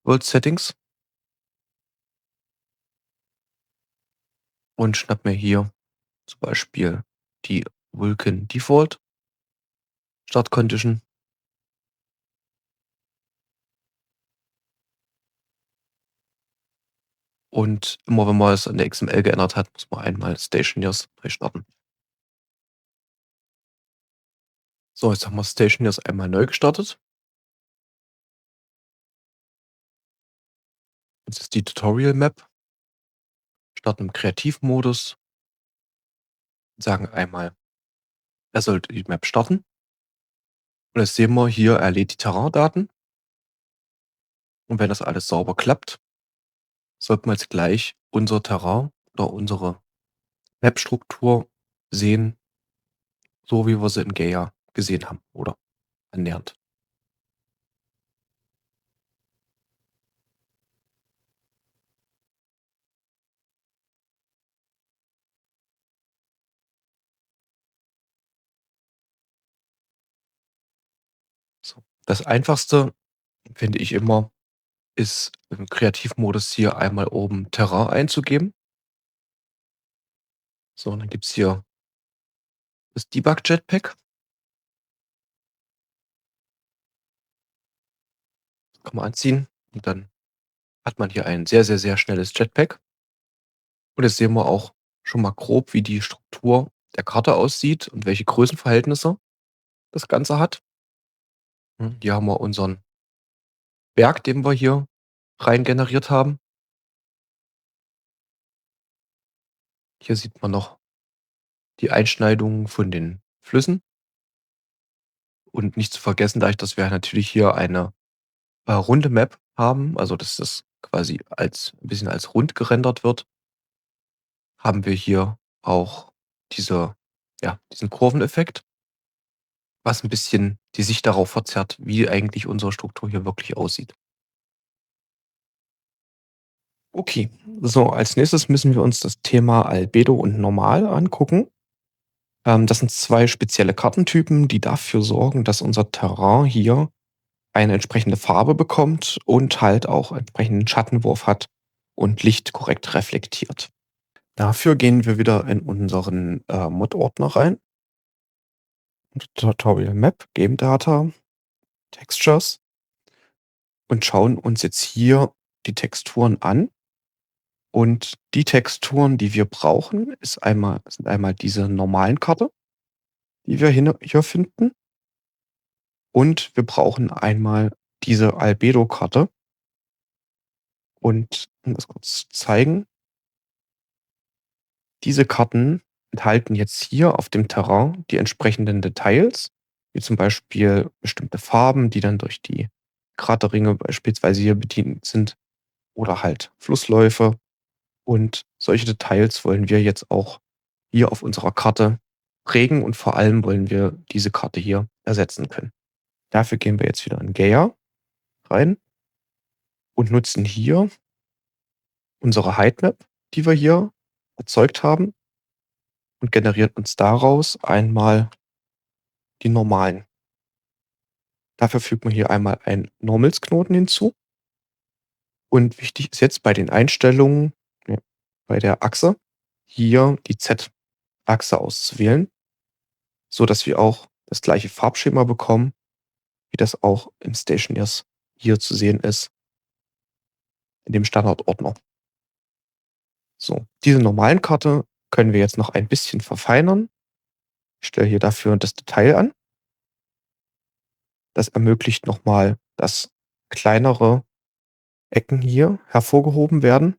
World Settings und schnapp mir hier zum Beispiel die Vulkan Default Start Condition. Und immer wenn man es an der XML geändert hat, muss man einmal Stationers neu starten. So, jetzt haben wir Stationers einmal neu gestartet. Das ist die Tutorial Map. Starten im Kreativmodus, sagen einmal, er sollte die Map starten. Und jetzt sehen wir hier, er lädt die Terraindaten. Und wenn das alles sauber klappt, sollten wir jetzt gleich unser Terrain oder unsere Map-Struktur sehen, so wie wir sie in Gaia gesehen haben oder annähernd. So. Das Einfachste, finde ich immer, ist im Kreativmodus hier einmal oben Terrain einzugeben. So, und dann gibt es hier das Debug Jetpack. Kann man anziehen und dann hat man hier ein sehr, sehr, sehr schnelles Jetpack. Und jetzt sehen wir auch schon mal grob, wie die Struktur der Karte aussieht und welche Größenverhältnisse das Ganze hat. Hier haben wir unseren Berg, den wir hier rein generiert haben. Hier sieht man noch die Einschneidungen von den Flüssen. Und nicht zu vergessen, dadurch, dass wir natürlich hier eine runde Map haben, also dass das quasi als ein bisschen als rund gerendert wird, haben wir hier auch diesen Kurveneffekt, was ein bisschen die Sicht darauf verzerrt, wie eigentlich unsere Struktur hier wirklich aussieht. Okay, so als nächstes müssen wir uns das Thema Albedo und Normal angucken. Das sind 2 spezielle Kartentypen, die dafür sorgen, dass unser Terrain hier eine entsprechende Farbe bekommt und halt auch entsprechenden Schattenwurf hat und Licht korrekt reflektiert. Dafür gehen wir wieder in unseren, Mod-Ordner rein, Tutorial Map, Game Data, Textures und schauen uns jetzt hier die Texturen an. Und die Texturen, die wir brauchen, sind einmal diese normalen Karte, die wir hier finden. Und wir brauchen einmal diese Albedo-Karte. Und um das kurz zu zeigen, diese Karten enthalten jetzt hier auf dem Terrain die entsprechenden Details, wie zum Beispiel bestimmte Farben, die dann durch die Kraterringe beispielsweise hier bedient sind oder halt Flussläufe. Und solche Details wollen wir jetzt auch hier auf unserer Karte prägen und vor allem wollen wir diese Karte hier ersetzen können. Dafür gehen wir jetzt wieder in Gaia rein und nutzen hier unsere Heightmap, die wir hier erzeugt haben und generieren uns daraus einmal die normalen. Dafür fügt man hier einmal einen Normals-Knoten hinzu. Und wichtig ist jetzt bei den Einstellungen, ja, bei der Achse, hier die Z-Achse auszuwählen, so dass wir auch das gleiche Farbschema bekommen, wie das auch im Stationers hier zu sehen ist, in dem Standardordner. So, diese normalen Karte können wir jetzt noch ein bisschen verfeinern. Ich stelle hier dafür das Detail an. Das ermöglicht nochmal, dass kleinere Ecken hier hervorgehoben werden.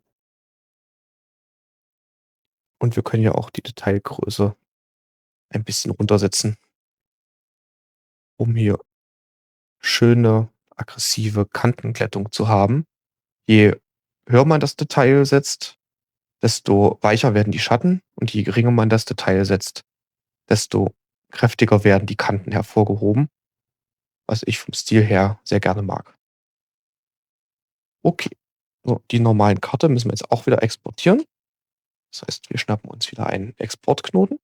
Und wir können ja auch die Detailgröße ein bisschen runtersetzen, um hier schöne, aggressive Kantenglättung zu haben. Je höher man das Detail setzt, desto weicher werden die Schatten und je geringer man das Detail setzt, desto kräftiger werden die Kanten hervorgehoben, was ich vom Stil her sehr gerne mag. Okay, so, die normalen Karte müssen wir jetzt auch wieder exportieren. Das heißt, wir schnappen uns wieder einen Exportknoten.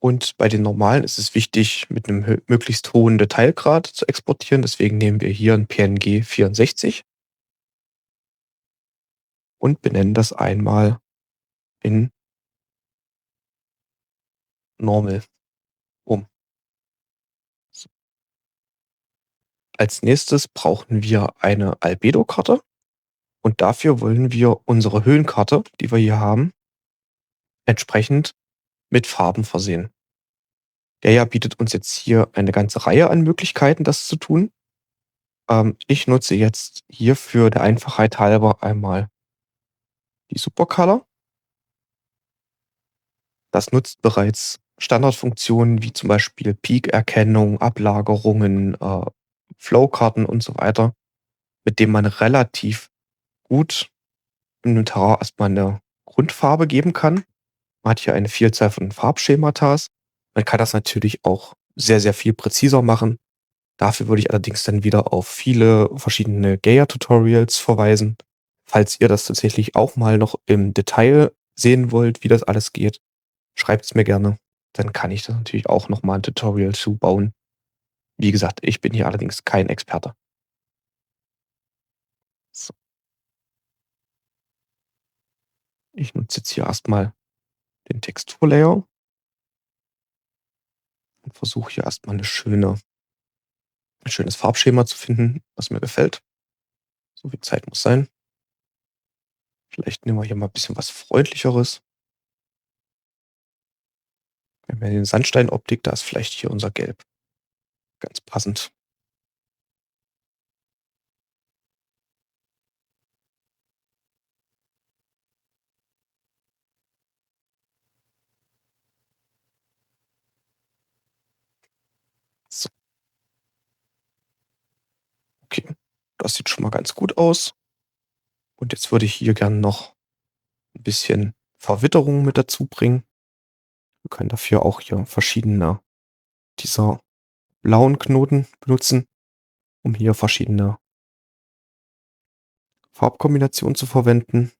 Und bei den normalen ist es wichtig, mit einem möglichst hohen Detailgrad zu exportieren. Deswegen nehmen wir hier ein PNG 64 und benennen das einmal in Normal um. So. Als nächstes brauchen wir eine Albedo-Karte. Und dafür wollen wir unsere Höhenkarte, die wir hier haben, entsprechend mit Farben versehen. Der ja bietet uns jetzt hier eine ganze Reihe an Möglichkeiten, das zu tun. Ich nutze jetzt hierfür der Einfachheit halber einmal die Supercolor. Das nutzt bereits Standardfunktionen wie zum Beispiel Peak-Erkennung, Ablagerungen, Flowkarten und so weiter, mit dem man relativ gut in 'nem Terrain erst mal 'ne Grundfarbe geben kann. Man hat hier eine Vielzahl von Farbschematas. Man kann das natürlich auch sehr, sehr viel präziser machen. Dafür würde ich allerdings dann wieder auf viele verschiedene Gaia-Tutorials verweisen. Falls ihr das tatsächlich auch mal noch im Detail sehen wollt, wie das alles geht, schreibt's mir gerne. Dann kann ich da natürlich auch noch mal 'n Tutorial zu bauen. Wie gesagt, ich bin hier allerdings kein Experte. So, ich nutze jetzt hier erst mal den Texturlayer und versuche hier erst mal 'ne schöne 'n schönes Farbschema zu finden, was mir gefällt. So viel Zeit muss sein. Vielleicht nehmen wir hier mal ein bisschen was Freundlicheres. Wir haben ja den Sandsteinoptik, da ist vielleicht hier unser Gelb ganz passend. So, okay. Das sieht schon mal ganz gut aus. Und jetzt würde ich hier gern noch ein bisschen Verwitterung mit dazu bringen. Wir können dafür auch hier verschiedene dieser blauen Knoten benutzen, um hier verschiedene Farbkombinationen zu verwenden.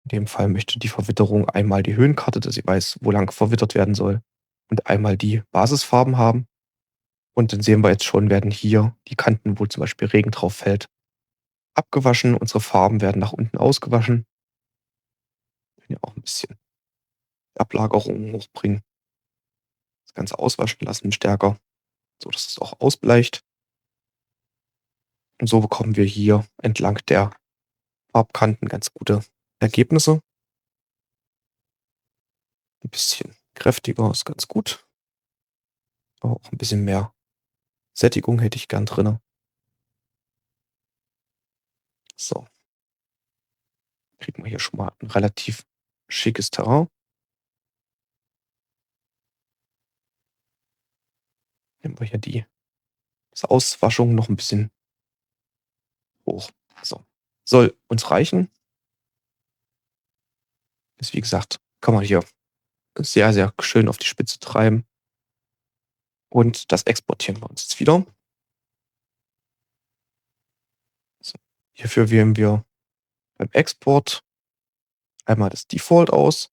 In dem Fall möchte die Verwitterung einmal die Höhenkarte, dass sie weiß, wo lang verwittert werden soll, und einmal die Basisfarben haben. Und dann sehen wir jetzt schon, werden hier die Kanten, wo zum Beispiel Regen drauf fällt, abgewaschen. Unsere Farben werden nach unten ausgewaschen. Wir können ja auch ein bisschen Ablagerungen hochbringen, das Ganze auswaschen lassen stärker, so dass es auch ausbleicht. Und so bekommen wir hier entlang der Farbkanten ganz gute Ergebnisse. Ein bisschen kräftiger ist ganz gut, aber auch ein bisschen mehr Sättigung hätte ich gern drinne. So, kriegen wir hier schon mal 'n relativ schickes Terrain. Nehmen wir hier die Auswaschung noch ein bisschen hoch. So, soll uns reichen. Ist wie gesagt, kann man hier sehr, sehr schön auf die Spitze treiben. Und das exportieren wir uns jetzt wieder. So, hierfür wählen wir beim Export einmal das Default aus,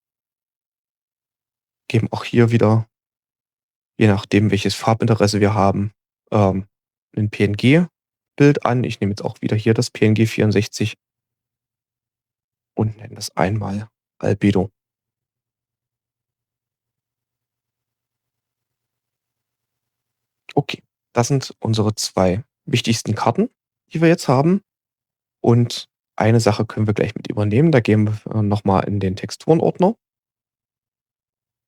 geben auch hier wieder, je nachdem, welches Farbinteresse wir haben, 'nen PNG-Bild an. Ich nehme jetzt auch wieder hier das PNG 64 und nenne das einmal Albedo. Okay, das sind unsere 2 wichtigsten Karten, die wir jetzt haben. Und eine Sache können wir gleich mit übernehmen. Da gehen wir noch mal in den Texturenordner.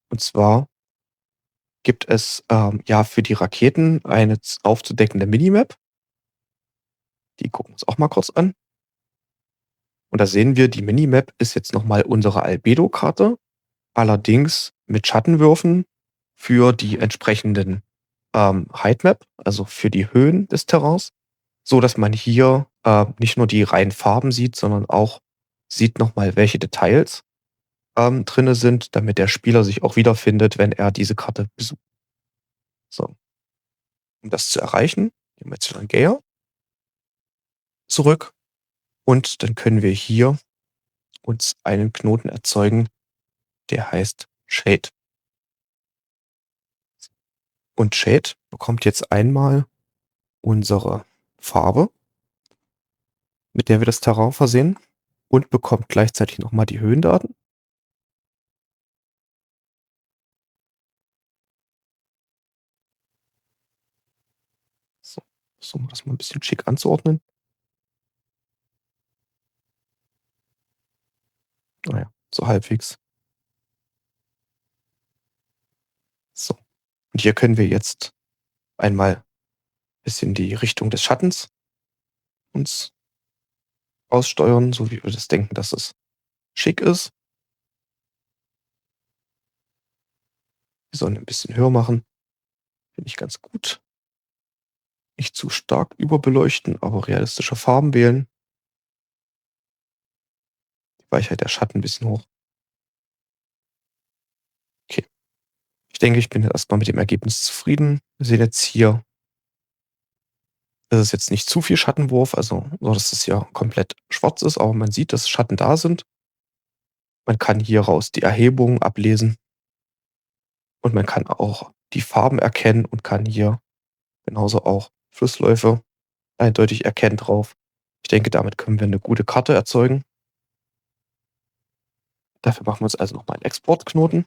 Und zwar gibt es, ja, für die Raketen eine z aufzudeckende Minimap. Die gucken wir uns auch mal kurz an. Und da sehen wir, die Minimap ist jetzt noch mal unsere Albedo-Karte, allerdings mit Schattenwürfen für die entsprechenden, Heightmap, also für die Höhen des Terrains, so dass man hier, nicht nur die reinen Farben sieht, sondern auch sieht noch mal, welche Details, drinne sind, damit der Spieler sich auch wiederfindet, wenn er diese Karte besucht. So, um das zu erreichen, gehen wir jetzt zu Gaia zurück und dann können wir hier uns einen Knoten erzeugen, der heißt Shade. Und Shade bekommt jetzt einmal unsere Farbe, mit der wir das Terrain versehen, und bekommt gleichzeitig noch mal die Höhendaten. So, versuchen wir das mal ein bisschen schick anzuordnen. Na ja, so halbwegs. So, und hier können wir jetzt einmal bisschen die Richtung des Schattens uns aussteuern, so wie wir das denken, dass es schick ist. Die Sonne ein bisschen höher machen, finde ich ganz gut. Nicht zu stark überbeleuchten, aber realistische Farben wählen. Die Weichheit der Schatten ein bisschen hoch. Okay. Ich denke, ich bin jetzt erst mit dem Ergebnis zufrieden. Wir sehen jetzt hier, das ist jetzt nicht zu viel Schattenwurf, also so, dass es hier komplett schwarz ist, aber man sieht, dass Schatten da sind. Man kann hieraus die Erhebungen ablesen und man kann auch die Farben erkennen und kann hier genauso auch Flussläufe eindeutig erkennen drauf. Ich denke, damit können wir eine gute Karte erzeugen. Dafür machen wir uns also nochmal einen Exportknoten.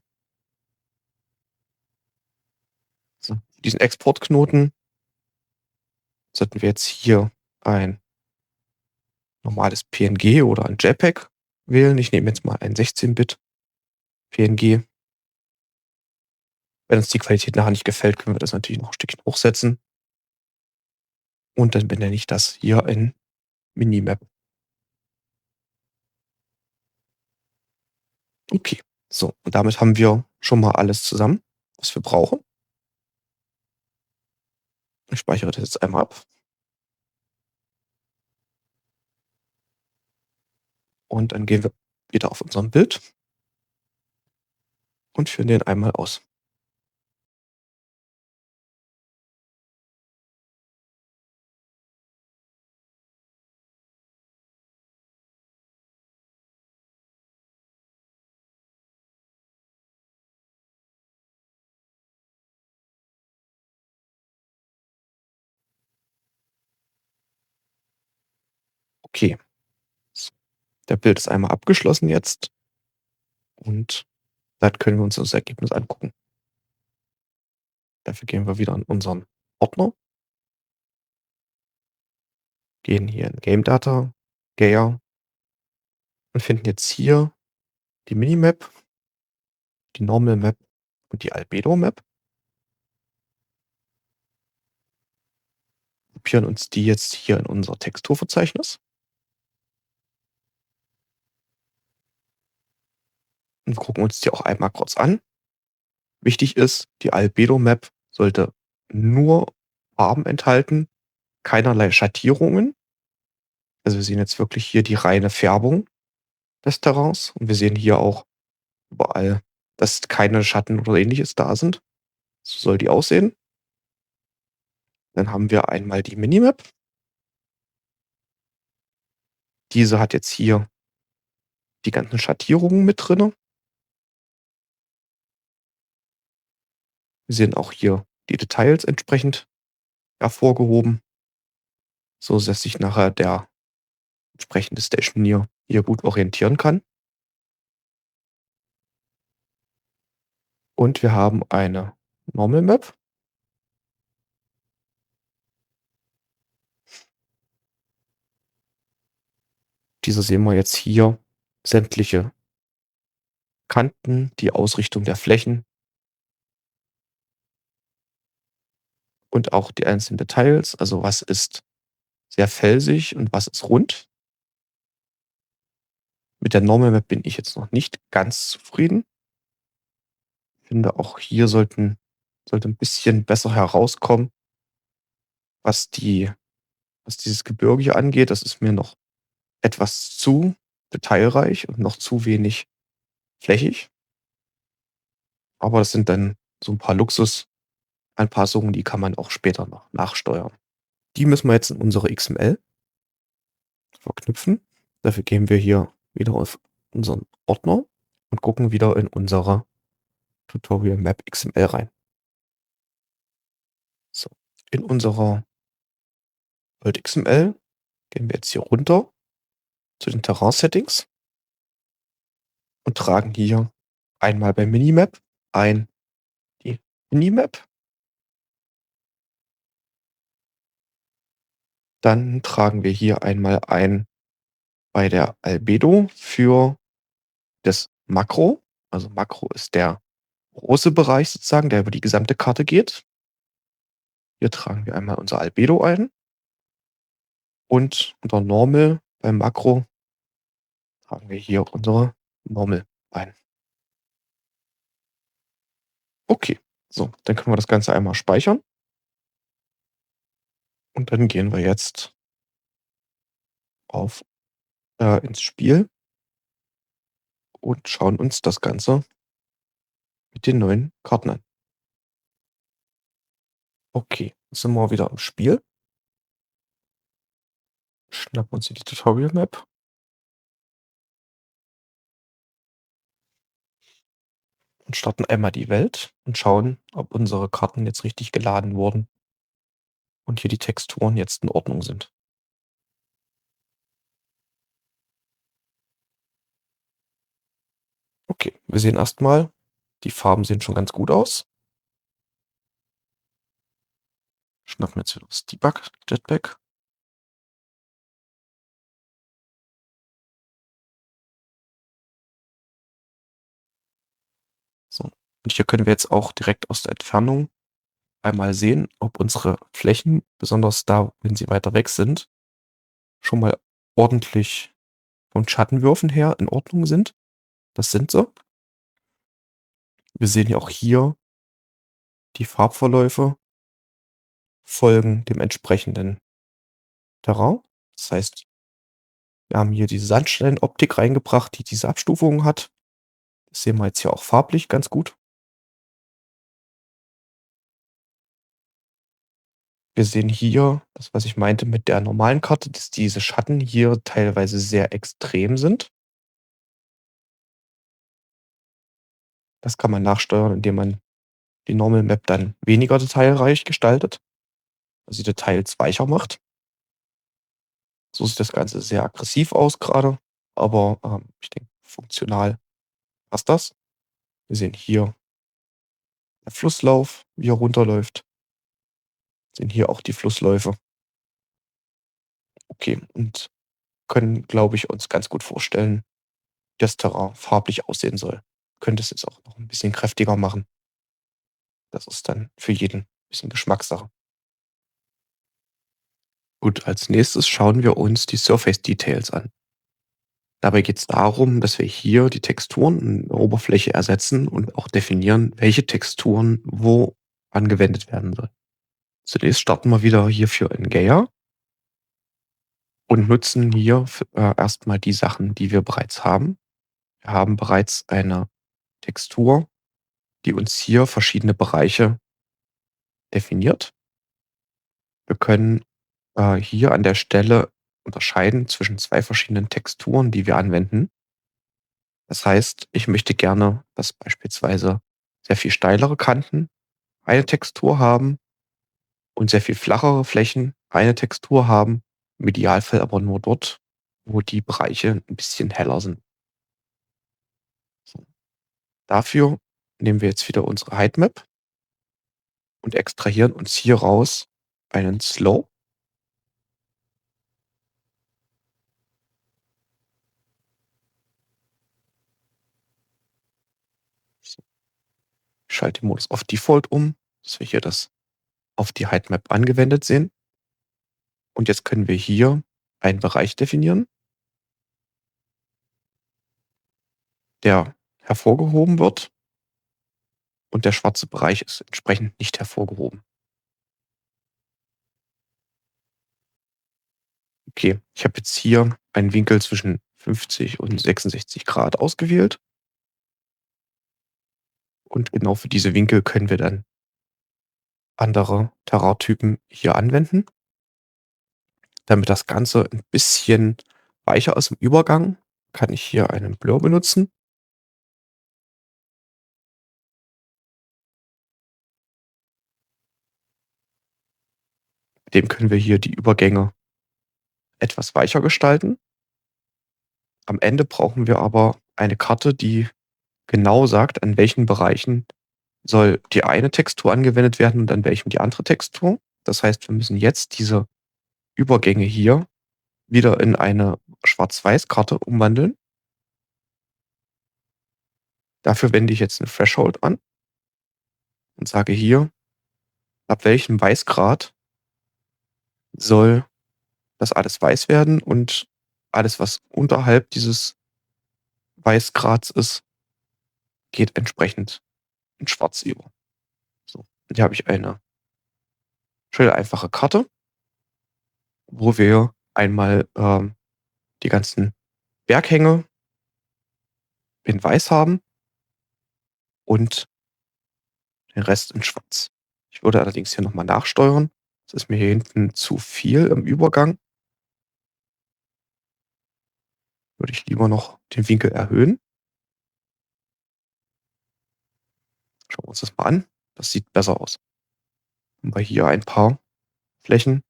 So, für diesen Exportknoten sollten wir jetzt hier ein normales PNG oder ein JPEG wählen. Ich nehme jetzt mal ein 16-Bit PNG. Wenn uns die Qualität nachher nicht gefällt, können wir das natürlich noch ein Stückchen hochsetzen. Und dann benenne ich das hier in Minimap. Okay, so. Und damit haben wir schon mal alles zusammen, was wir brauchen. Ich speichere das jetzt einmal ab. Und dann gehen wir wieder auf unserem Bild und führen den einmal aus. Okay, so. Der Bild ist einmal abgeschlossen jetzt und dann können wir uns das Ergebnis angucken. Dafür gehen wir wieder in unseren Ordner, gehen hier in Game Data, Gaia und finden jetzt hier die Minimap, die Normal Map und die Albedo Map. Kopieren uns die jetzt hier in unser Texturverzeichnis und gucken uns die auch einmal kurz an. Wichtig ist, die Albedo Map sollte nur Farben enthalten, keinerlei Schattierungen. Also wir sehen jetzt wirklich hier die reine Färbung des Terrains und wir sehen hier auch überall, dass keine Schatten oder Ähnliches da sind. So soll die aussehen. Dann haben wir einmal die Minimap. Diese hat jetzt hier die ganzen Schattierungen mit drinne. Wir sehen auch hier die Details entsprechend hervorgehoben, so dass sich nachher der entsprechende Stationeer hier gut orientieren kann. Und wir haben eine Normal Map. Diese sehen wir jetzt hier sämtliche Kanten, die Ausrichtung der Flächen und auch die einzelnen Details. Also was ist sehr felsig und was ist rund. Mit der Normal Map bin ich jetzt noch nicht ganz zufrieden. Ich finde, auch hier sollte ein bisschen besser herauskommen, was dieses Gebirge hier angeht. Das ist mir noch etwas zu detailreich und noch zu wenig flächig. Aber das sind dann so ein paar Luxusanpassungen, die kann man auch später noch nachsteuern. Die müssen wir jetzt in unsere XML verknüpfen. Dafür gehen wir hier wieder auf unseren Ordner und gucken wieder in unsere Tutorial Map XML rein. So, in unserer World XML gehen wir jetzt hier runter zu den Terrain-Settings und tragen hier einmal bei Minimap ein die Minimap. Dann tragen wir hier einmal ein bei der Albedo für das Makro. Also Makro ist der große Bereich sozusagen, der über die gesamte Karte geht. Hier tragen wir einmal unser Albedo ein und unter Normal beim Makro tragen wir hier unsere Normal ein. Okay, so, dann können wir das Ganze einmal speichern und dann gehen wir jetzt auf ins Spiel und schauen uns das Ganze mit den neuen Karten an. Okay, jetzt sind wir wieder im Spiel. Schnappen uns hier die Tutorial Map und starten einmal die Welt und schauen, ob unsere Karten jetzt richtig geladen wurden und hier die Texturen jetzt in Ordnung sind. Okay, wir sehen erstmal, die Farben sehen schon ganz gut aus. Schnappen jetzt wieder das Debug Jetpack. So, und hier können wir jetzt auch direkt aus der Entfernung einmal sehen, ob unsere Flächen, besonders da, wenn sie weiter weg sind, schon mal ordentlich von Schattenwürfen her in Ordnung sind. Das sind sie. Wir sehen ja auch hier, die Farbverläufe folgen dem entsprechenden Terrain. Das heißt, wir haben hier diese Sandsteinoptik reingebracht, die diese Abstufungen hat. Das sehen wir jetzt hier auch farblich ganz gut. Wir sehen hier das, was ich meinte mit der normalen Karte, dass diese Schatten hier teilweise sehr extrem sind. Das kann man nachsteuern, indem man die Normal Map dann weniger detailreich gestaltet, also die Details weicher macht. So sieht das Ganze sehr aggressiv aus gerade, aber, ich denke, funktional passt das. Wir sehen hier der Flusslauf, wie er runterläuft. Sehen hier auch die Flussläufe. Okay, und können, glaube ich, uns ganz gut vorstellen, wie das Terrain farblich aussehen soll. Könnte es jetzt auch noch ein bisschen kräftiger machen. Das ist dann für jeden ein bisschen Geschmackssache. Gut, als nächstes schauen wir uns die Surface Details an. Dabei geht es darum, dass wir hier die Texturen in der Oberfläche ersetzen und auch definieren, welche Texturen wo angewendet werden sollen. Zunächst starten wir wieder hierfür in Gaia und nutzen hier erst die Sachen, die wir bereits haben. Wir haben bereits eine Textur, die uns hier verschiedene Bereiche definiert. Wir können hier an der Stelle unterscheiden zwischen 2 verschiedenen Texturen, die wir anwenden. Das heißt, ich möchte gerne, dass beispielsweise sehr viel steilere Kanten eine Textur haben und sehr viel flachere Flächen eine Textur haben, im Idealfall aber nur dort, wo die Bereiche ein bisschen heller sind. So, dafür nehmen wir jetzt wieder unsere Heightmap und extrahieren uns hier raus einen Slope. So, ich schalte den Modus auf Default um, dass wir hier das auf die Heightmap angewendet sehen. Und jetzt können wir hier einen Bereich definieren, der hervorgehoben wird und der schwarze Bereich ist entsprechend nicht hervorgehoben. Okay, ich habe jetzt hier einen Winkel zwischen 50 und 66 Grad ausgewählt und genau für diese Winkel können wir dann andere Terraintypen hier anwenden. Damit das Ganze ein bisschen weicher ist im Übergang, kann ich hier einen Blur benutzen. Mit dem können wir hier die Übergänge etwas weicher gestalten. Am Ende brauchen wir aber eine Karte, die genau sagt, an welchen Bereichen soll die eine Textur angewendet werden und an welchem die andere Textur. Das heißt, wir müssen jetzt diese Übergänge hier wieder in eine Schwarz-Weiß-Karte umwandeln. Dafür wende ich jetzt 'ne Threshold an und sage hier: ab welchem Weißgrad soll das alles weiß werden und alles, was unterhalb dieses Weißgrads ist, geht entsprechend in schwarz über. So, und hier habe ich eine schöne einfache Karte, wo wir einmal, die ganzen Berghänge in weiß haben und den Rest in schwarz. Ich würde allerdings hier noch mal nachsteuern. Das ist mir hier hinten zu viel im Übergang. Würde ich lieber noch den Winkel erhöhen. Schauen wir uns das mal an. Das sieht besser aus. Haben wir hier ein paar Flächen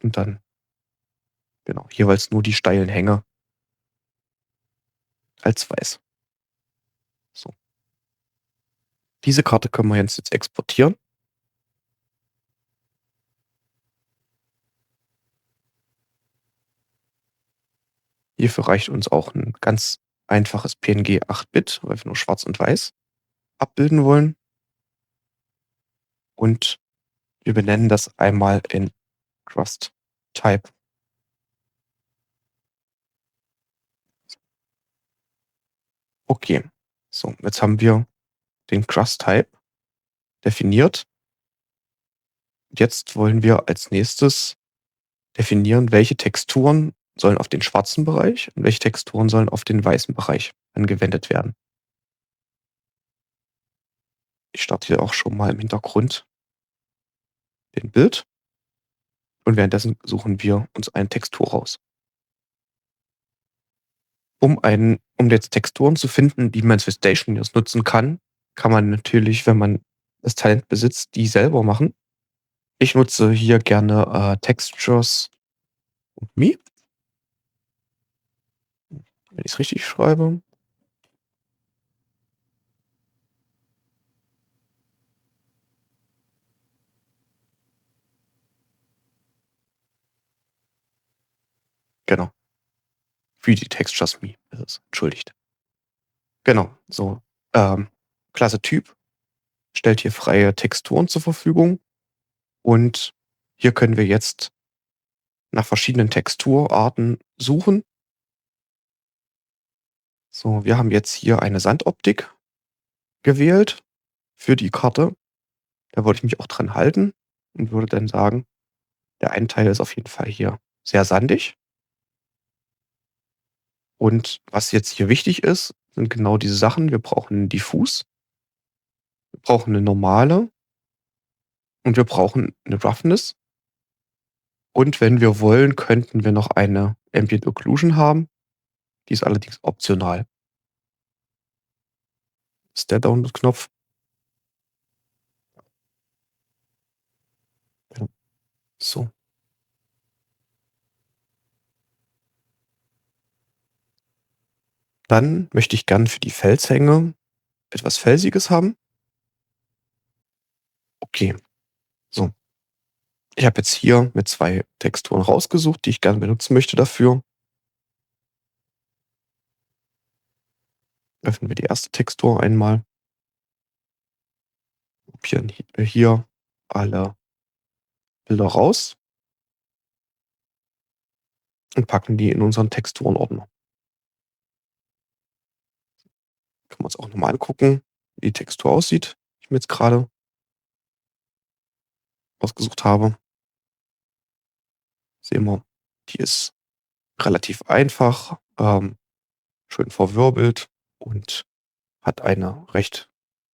und dann genau, jeweils nur die steilen Hänge als weiß. So. Diese Karte können wir jetzt exportieren. Hierfür reicht uns auch ein ganz einfaches PNG 8-Bit, weil wir nur schwarz und weiß abbilden wollen. Und wir benennen das einmal in Crust Type. Okay, so, jetzt haben wir den Crust Type definiert. Jetzt wollen wir als nächstes definieren, welche Texturen sollen auf den schwarzen Bereich und welche Texturen sollen auf den weißen Bereich angewendet werden. Ich starte hier auch schon mal im Hintergrund den Bild und währenddessen suchen wir uns eine Textur raus. Um jetzt Texturen zu finden, die man für Station News nutzen kann, kann man natürlich, wenn man das Talent besitzt, die selber machen. Ich nutze hier gerne Textures Me, wenn ich es richtig schreibe. Genau. 3D Textures Me ist es. Entschuldigt. Genau. So. Ähm, Klasse Typ stellt hier freie Texturen zur Verfügung und hier können wir jetzt nach verschiedenen Texturarten suchen. So, wir haben jetzt hier eine Sandoptik gewählt für die Karte. Da wollte ich mich auch dran halten und würde dann sagen, der eine Teil ist auf jeden Fall hier sehr sandig. Und was jetzt hier wichtig ist, sind genau diese Sachen. Wir brauchen 'n Diffus, wir brauchen eine normale und wir brauchen eine Roughness. Und wenn wir wollen, könnten wir noch eine Ambient Occlusion haben. Die ist allerdings optional. Das ist der Download-Knopf. Ja, so. Dann möchte ich gern für die Felshänge etwas Felsiges haben. Okay, so. Ich habe jetzt hier mir 2 Texturen rausgesucht, die ich gerne benutzen möchte dafür. Öffnen wir die erste Textur einmal, kopieren hier alle Bilder raus und packen die in unseren Texturenordner. Können wir uns auch noch mal angucken, wie die Textur aussieht, die ich mir jetzt gerade ausgesucht habe. Sehen wir, die ist relativ einfach, schön verwirbelt und hat eine recht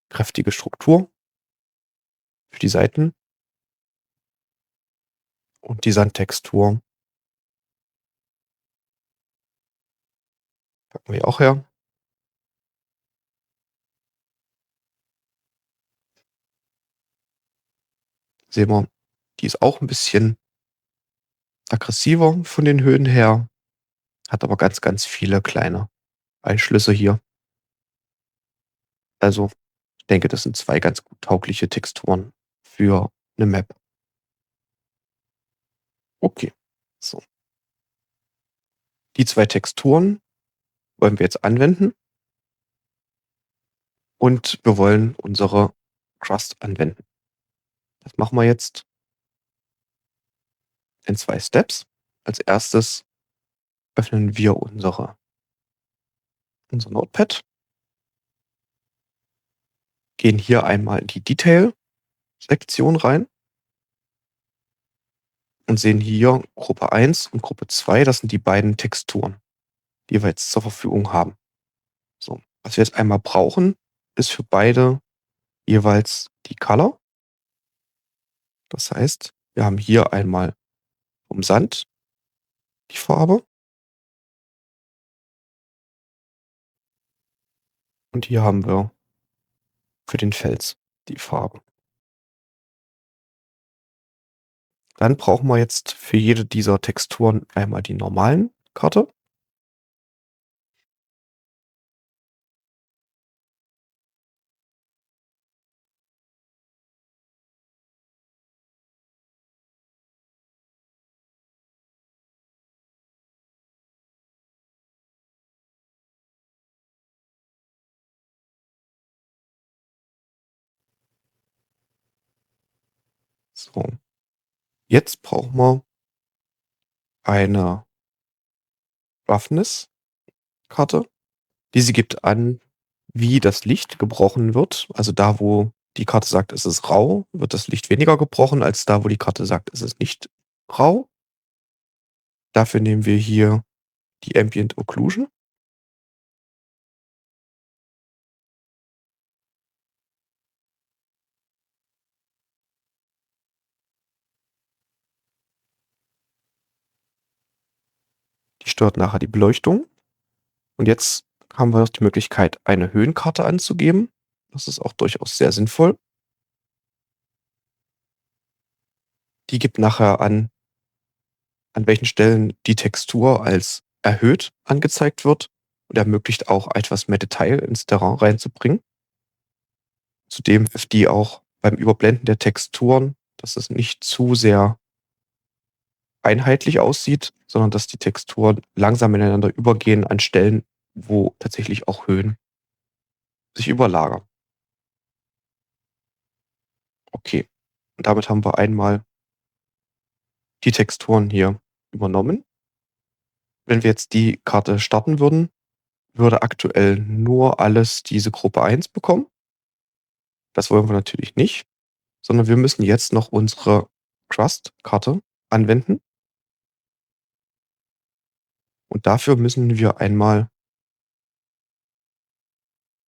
kräftige Struktur für die Seiten. Und die Sandtextur packen wir hier auch her. Sehen wir, die ist auch ein bisschen aggressiver von den Höhen her, hat aber ganz, ganz viele kleine Einschlüsse hier. Also, ich denke, das sind 2 ganz gut taugliche Texturen für eine Map. Okay, so. Die 2 Texturen wollen wir jetzt anwenden und wir wollen unsere Crust anwenden. Das machen wir jetzt in 2 Steps. Als erstes öffnen wir unser Notepad, gehen hier einmal in die Detail-Sektion rein und sehen hier Gruppe 1 und Gruppe 2. Das sind die beiden Texturen, die wir jetzt zur Verfügung haben. So, was wir jetzt einmal brauchen, ist für beide jeweils die Color. Das heißt, wir haben hier einmal vom Sand die Farbe und hier haben wir für den Fels die Farbe. Dann brauchen wir jetzt für jede dieser Texturen einmal die normalen Karte. So, jetzt brauchen wir eine Roughness-Karte. Diese gibt an, wie das Licht gebrochen wird. Also da, wo die Karte sagt, es ist rau, wird das Licht weniger gebrochen, als da, wo die Karte sagt, es ist nicht rau. Dafür nehmen wir hier die Ambient Occlusion. Die steuert nachher die Beleuchtung. Und jetzt haben wir noch die Möglichkeit, eine Höhenkarte anzugeben. Das ist auch durchaus sehr sinnvoll. Die gibt nachher an welchen Stellen die Textur als erhöht angezeigt wird und ermöglicht auch etwas mehr Detail ins Terrain reinzubringen. Zudem hilft die auch beim Überblenden der Texturen, dass es nicht zu sehr einheitlich aussieht, sondern dass die Texturen langsam ineinander übergehen an Stellen, wo tatsächlich auch Höhen sich überlagern. Okay, und damit haben wir einmal die Texturen hier übernommen. Wenn wir jetzt die Karte starten würden, würde aktuell nur alles diese Gruppe 1 bekommen. Das wollen wir natürlich nicht, sondern wir müssen jetzt noch unsere Crust-Karte anwenden. Und dafür müssen wir einmal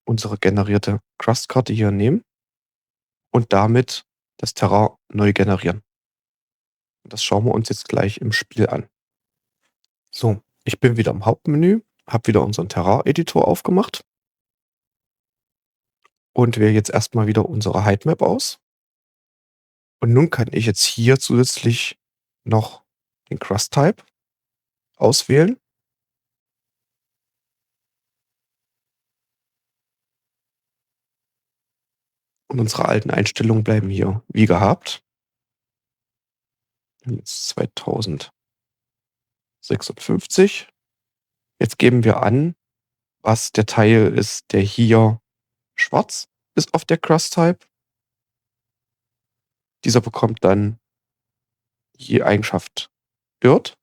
unsere generierte Crust-Karte hier nehmen und damit das Terrain neu generieren. Das schauen wir uns jetzt gleich im Spiel an. So, ich bin wieder im Hauptmenü, habe wieder unseren Terrain-Editor aufgemacht und wähle jetzt erstmal wieder unsere Heighmap aus. Und nun kann ich jetzt hier zusätzlich noch den Crust-Type auswählen. Und unsere alten Einstellungen bleiben hier wie gehabt. Jetzt 2056. Jetzt geben wir an, was der Teil ist, der hier schwarz ist auf der Crust-Type. Dieser bekommt dann die Eigenschaft Dirt.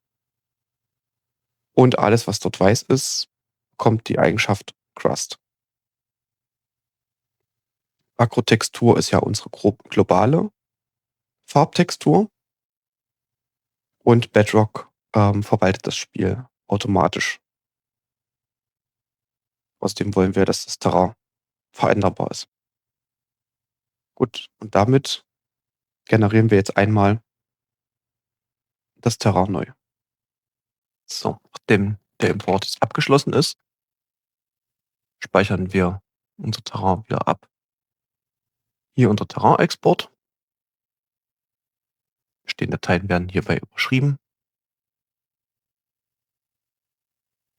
Und alles, was dort weiß ist, bekommt die Eigenschaft Crust. Makrotextur ist ja unsere globale Farbtextur. Und Bedrock verwaltet das Spiel automatisch. Außerdem wollen wir, dass das Terrain veränderbar ist. Gut, und damit generieren wir jetzt einmal das Terrain neu. So, nachdem der Import jetzt abgeschlossen ist, speichern wir unser Terrain wieder ab. Hier unter Terrain-Export. Bestehende Dateien werden hierbei überschrieben.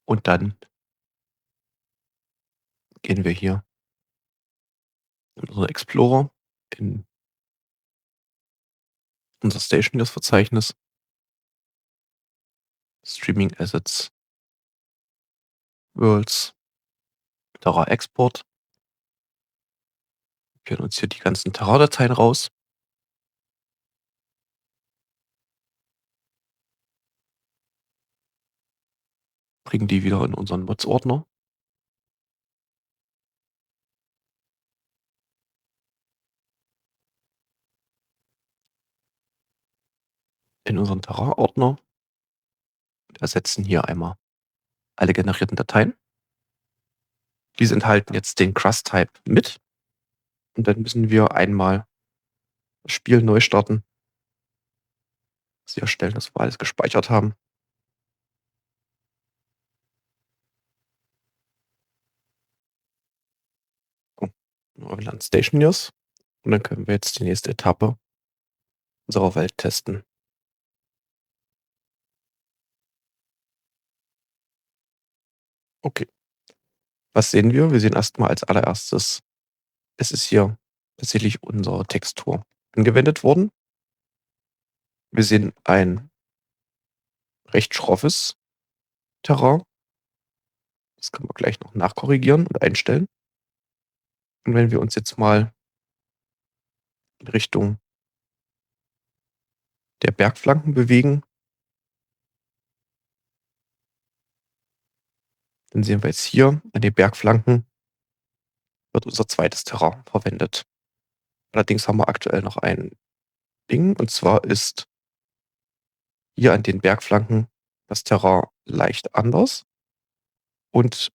Und dann gehen wir hier in unseren Explorer, in unser Stationers-Verzeichnis, Streaming Assets, Worlds, Terrain Export. kopieren uns hier die ganzen Terrain-Dateien raus, bringen die wieder in unseren Mods-Ordner. In unseren Terrain-Ordner, ersetzen hier einmal alle generierten Dateien. Diese enthalten jetzt den Crust-Type mit. Und dann müssen wir einmal das Spiel neu starten, sicherstellen, dass wir alles gespeichert haben. So, wir landen Stationeers. Und dann können wir jetzt die nächste Etappe unserer Welt testen. Okay. Was sehen wir? Wir sehen erstmal als allererstes, es ist hier tatsächlich unsere Textur angewendet worden. Wir sehen ein recht schroffes Terrain. Das können wir gleich noch nachkorrigieren und einstellen. Und wenn wir uns jetzt mal in Richtung der Bergflanken bewegen, dann sehen wir jetzt hier an den Bergflanken wird unser zweites Terrain verwendet. Allerdings haben wir aktuell noch ein Ding, und zwar ist hier an den Bergflanken das Terrain leicht anders. Und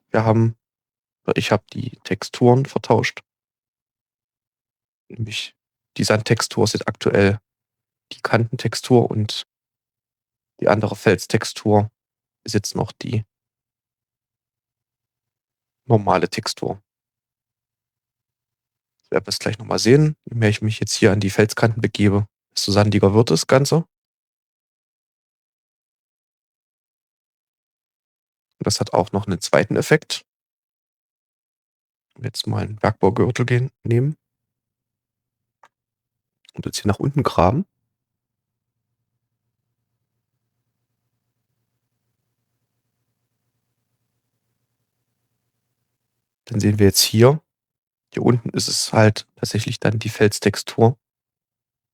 ich habe die Texturen vertauscht. Nämlich die Sandtextur ist jetzt aktuell die Kantentextur und die andere Felstextur ist jetzt noch die normale Textur. Das werden wir es gleich nochmal sehen. Je mehr ich mich jetzt hier an die Felskanten begebe, desto sandiger wird das Ganze. Und das hat auch noch einen zweiten Effekt. Wenn wir jetzt mal einen Bergbaugürtel nehmen und jetzt hier nach unten graben, dann sehen wir jetzt hier unten ist es halt tatsächlich dann die Felstextur,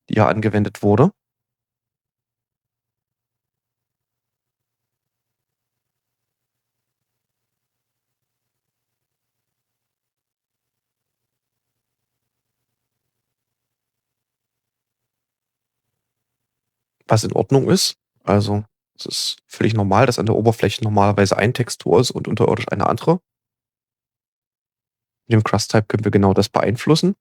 die ja angewendet wurde. Was in Ordnung ist. Also, es ist völlig normal, dass an der Oberfläche normalerweise eine Textur ist und unterirdisch eine andere. Mit dem Crust-Type können wir genau das beeinflussen.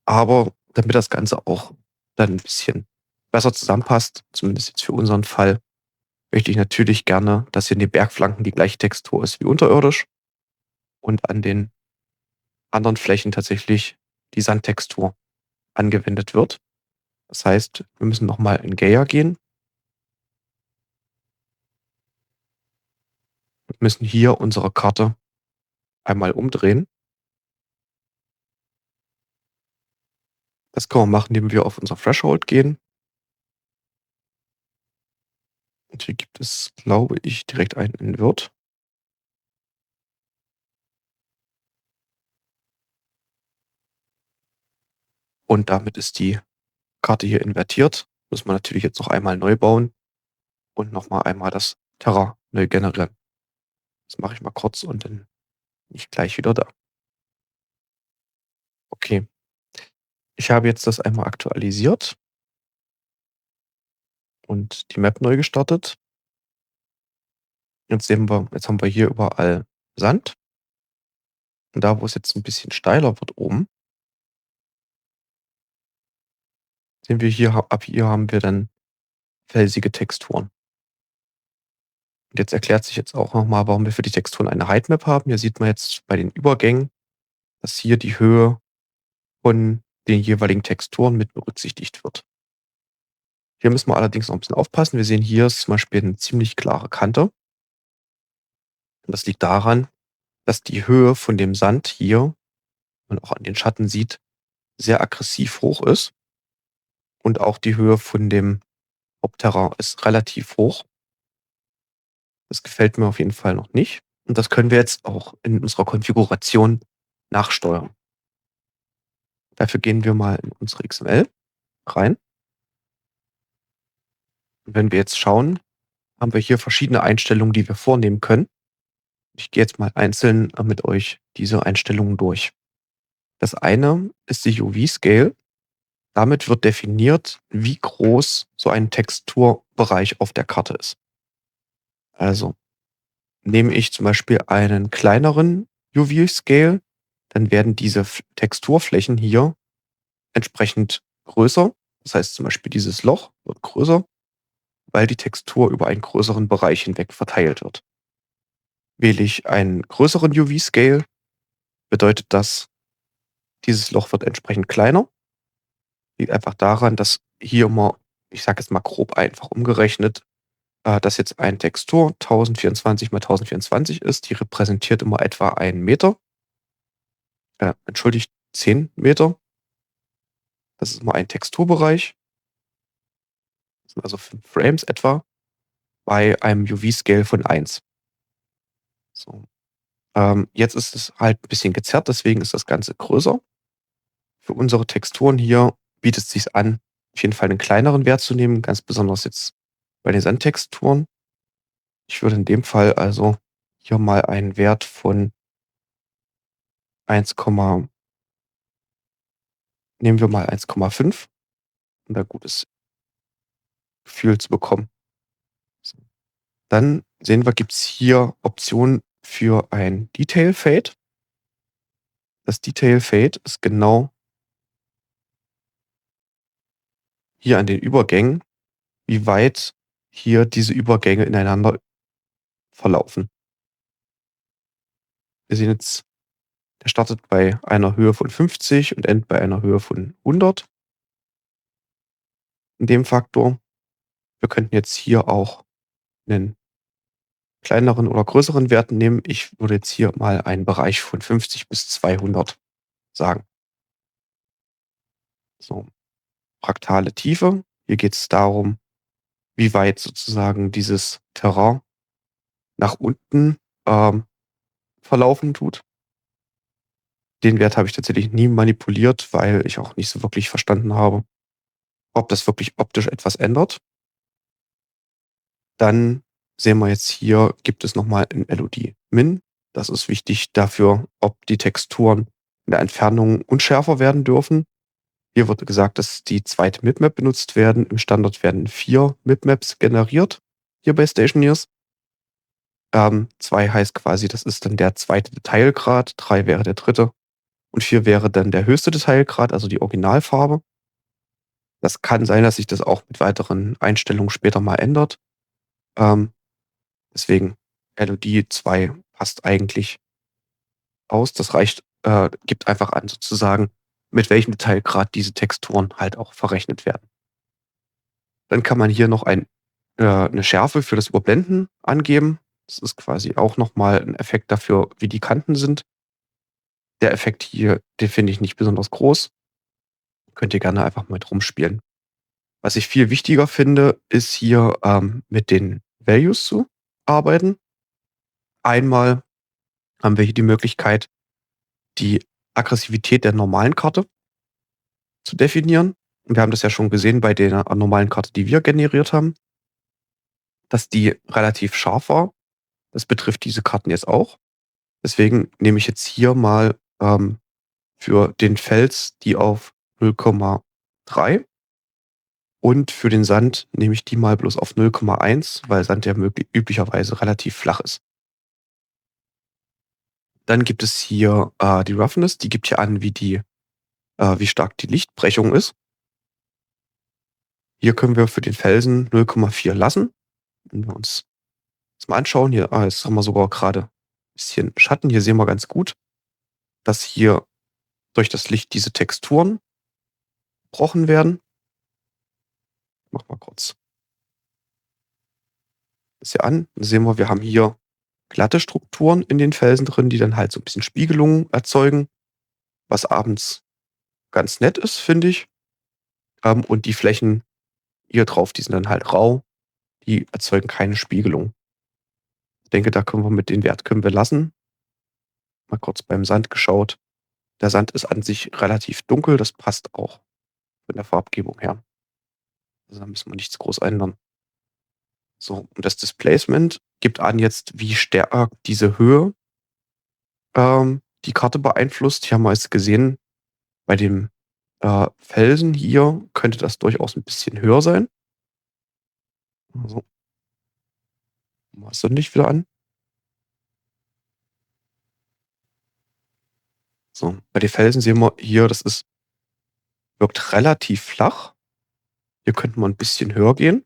Aber damit das Ganze auch dann ein bisschen besser zusammenpasst, zumindest jetzt für unseren Fall, möchte ich natürlich gerne, dass hier in den Bergflanken die gleiche Textur ist wie unterirdisch und an den anderen Flächen tatsächlich die Sandtextur angewendet wird. Das heißt, wir müssen noch mal in Gaea gehen und müssen hier unsere Karte einmal umdrehen. Das können wir machen, indem wir auf unser Threshold gehen. Und hier gibt es, glaube ich, direkt einen Invert. Und damit ist die Karte hier invertiert. Muss man natürlich jetzt noch einmal neu bauen und noch mal einmal das Terrain neu generieren. Das mache ich mal kurz und dann bin ich gleich wieder da. Okay, ich habe jetzt das einmal aktualisiert und die Map neu gestartet. Jetzt haben wir hier überall Sand. Und da, wo es jetzt ein bisschen steiler wird oben, sehen wir hier, ab hier haben wir dann felsige Texturen. Und jetzt erklärt sich jetzt auch noch mal, warum wir für die Texturen eine Heightmap haben. Hier sieht man jetzt bei den Übergängen, dass hier die Höhe von den jeweiligen Texturen mit berücksichtigt wird. Hier müssen wir allerdings noch ein bisschen aufpassen. Wir sehen hier ist zum Beispiel eine ziemlich klare Kante. Und das liegt daran, dass die Höhe von dem Sand hier, man auch an den Schatten sieht, sehr aggressiv hoch ist. Und auch die Höhe von dem Hauptterrain ist relativ hoch. Das gefällt mir auf jeden Fall noch nicht. Und das können wir jetzt auch in unserer Konfiguration nachsteuern. Dafür gehen wir mal in unsere XML rein. Und wenn wir jetzt schauen, haben wir hier verschiedene Einstellungen, die wir vornehmen können. Ich gehe jetzt mal einzeln mit euch diese Einstellungen durch. Das eine ist die UV-Scale. Damit wird definiert, wie groß so ein Texturbereich auf der Karte ist. Also nehme ich zum Beispiel einen kleineren UV-Scale, dann werden diese Texturflächen hier entsprechend größer. Das heißt zum Beispiel dieses Loch wird größer, weil die Textur über einen größeren Bereich hinweg verteilt wird. Wähle ich einen größeren UV-Scale, bedeutet das, dieses Loch wird entsprechend kleiner. Liegt einfach daran, dass hier immer, ich sage jetzt mal grob einfach umgerechnet, dass jetzt eine Textur 1024 mal 1024 ist. Die repräsentiert immer etwa 1 Meter. Entschuldigt, 10 Meter. Das ist immer ein Texturbereich. Das sind also 5 Frames etwa bei einem UV-Scale von 1. So. Jetzt ist es halt ein bisschen gezerrt, deswegen ist das Ganze größer. Für unsere Texturen hier bietet es sich an, auf jeden Fall einen kleineren Wert zu nehmen, ganz besonders jetzt bei den Sandtexturen. Ich würde in dem Fall also hier mal einen Wert von 1, nehmen wir mal 1,5, um da ein gutes Gefühl zu bekommen. So. Dann sehen wir, gibt es hier Optionen für ein Detail Fade. Das Detail Fade ist genau hier an den Übergängen, wie weit hier diese Übergänge ineinander verlaufen. Wir sehen jetzt, der startet bei einer Höhe von 50 und endet bei einer Höhe von 100 in dem Faktor. Wir könnten jetzt hier auch einen kleineren oder größeren Wert nehmen. Ich würde jetzt hier mal einen Bereich von 50 bis 200 sagen. So, fraktale Tiefe. Hier geht es darum, wie weit sozusagen dieses Terrain nach unten verlaufen tut. Den Wert habe ich tatsächlich nie manipuliert, weil ich auch nicht so wirklich verstanden habe, ob das wirklich optisch etwas ändert. Dann sehen wir jetzt hier, gibt es nochmal ein LOD Min. Das ist wichtig dafür, ob die Texturen in der Entfernung unschärfer werden dürfen. Hier wird gesagt, dass die zweite Mipmap benutzt werden. Im Standard werden 4 Mipmaps generiert, hier bei Stationeers. 2 heißt quasi, das ist dann der zweite Detailgrad, 3 wäre der dritte und 4 wäre dann der höchste Detailgrad, also die Originalfarbe. Das kann sein, dass sich das auch mit weiteren Einstellungen später mal ändert. Ähm, Deswegen LOD 2 passt eigentlich aus. Das reicht, gibt einfach an sozusagen, mit welchem Detailgrad diese Texturen halt auch verrechnet werden. Dann kann man hier noch 'ne Schärfe für das Überblenden angeben. Das ist quasi auch noch mal 'n Effekt dafür, wie die Kanten sind. Der Effekt hier, den finde ich nicht besonders groß. Könnt ihr gerne einfach mal mit rumspielen. Was ich viel wichtiger finde, ist hier, mit den Values zu arbeiten. Einmal haben wir hier die Möglichkeit, die Aggressivität der normalen Karte zu definieren. Und wir haben das ja schon gesehen bei der normalen Karte, die wir generiert haben, dass die relativ scharf war. Das betrifft diese Karten jetzt auch. Deswegen nehme ich jetzt hier mal für den Fels die auf 0,3 und für den Sand nehme ich die mal bloß auf 0,1, weil Sand ja üblicherweise relativ flach ist. Dann gibt es hier die Roughness, die gibt hier an, wie stark die Lichtbrechung ist. Hier können wir für den Felsen 0,4 lassen. Wenn wir uns das mal anschauen, hier, jetzt haben wir sogar gerade ein bisschen Schatten. Hier sehen wir ganz gut, dass hier durch das Licht diese Texturen gebrochen werden. Ich mach mal kurz das hier an. Dann sehen wir, wir haben hier glatte Strukturen in den Felsen drin, die dann halt so ein bisschen Spiegelungen erzeugen, was abends ganz nett ist, finde ich. Und die Flächen hier drauf, die sind dann halt rau, die erzeugen keine Spiegelung. Ich denke, da können wir mit den Wert können wir lassen. Mal kurz beim Sand geschaut. Der Sand ist an sich relativ dunkel, das passt auch von der Farbgebung her. Also, da müssen wir nichts groß ändern. So, und das Displacement gibt an jetzt, wie stark diese Höhe, die Karte beeinflusst. Hier haben wir jetzt gesehen, bei dem, Felsen hier könnte das durchaus ein bisschen höher sein. Also, machen wir das Sonnenlicht wieder an. So, bei den Felsen sehen wir hier, das ist wirkt relativ flach. Hier könnte man ein bisschen höher gehen.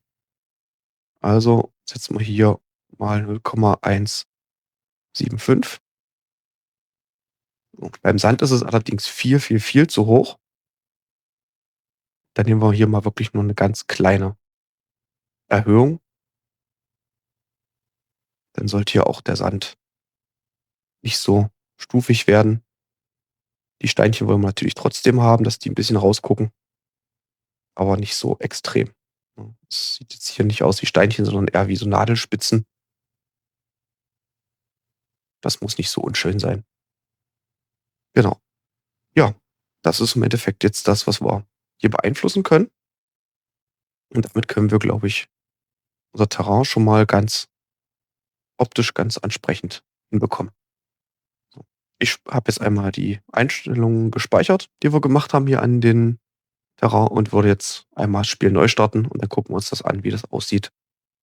Also, setzen wir hier mal 0,175. Und beim Sand ist es allerdings viel, viel, viel zu hoch. Dann nehmen wir hier mal wirklich nur eine ganz kleine Erhöhung. Dann sollte hier auch der Sand nicht so stufig werden. Die Steinchen wollen wir natürlich trotzdem haben, dass die ein bisschen rausgucken, aber nicht so extrem. Ne? Es sieht jetzt hier nicht aus wie Steinchen, sondern eher wie so Nadelspitzen. Das muss nicht so unschön sein. Genau. Ja, das ist im Endeffekt jetzt das, was wir hier beeinflussen können. Und damit können wir, glaube ich, unser Terrain schon mal ganz optisch ganz ansprechend hinbekommen. So. Ich habe jetzt einmal die Einstellungen gespeichert, die wir gemacht haben hier an den Terrain und würde jetzt einmal das Spiel neu starten und dann gucken wir uns das an, wie das aussieht,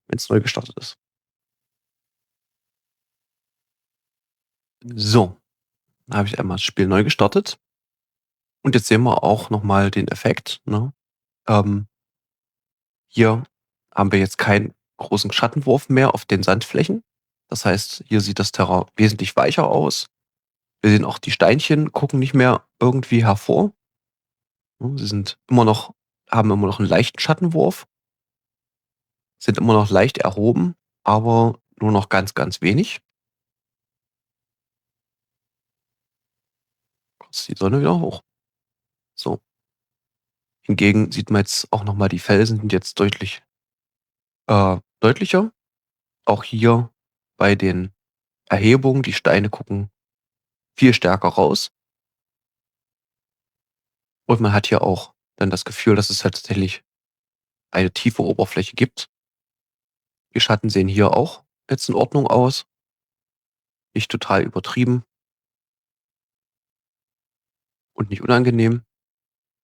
wenn es neu gestartet ist. So, dann habe ich einmal das Spiel neu gestartet und jetzt sehen wir auch noch mal den Effekt, ne? Ähm, Hier haben wir jetzt keinen großen Schattenwurf mehr auf den Sandflächen. Das heißt, hier sieht das Terrain wesentlich weicher aus. Wir sehen auch, die Steinchen gucken nicht mehr irgendwie hervor, ne? Sie sind immer noch haben immer noch einen leichten Schattenwurf, sind immer noch leicht erhoben, aber nur noch ganz, ganz wenig. Kurz die Sonne wieder hoch. So. Hingegen sieht man jetzt auch noch mal, die Felsen sind jetzt deutlich, deutlicher. Auch hier bei den Erhebungen, die Steine gucken viel stärker raus. Und man hat hier auch dann das Gefühl, dass es halt tatsächlich eine tiefe Oberfläche gibt. Die Schatten sehen hier auch jetzt in Ordnung aus, nicht total übertrieben und nicht unangenehm.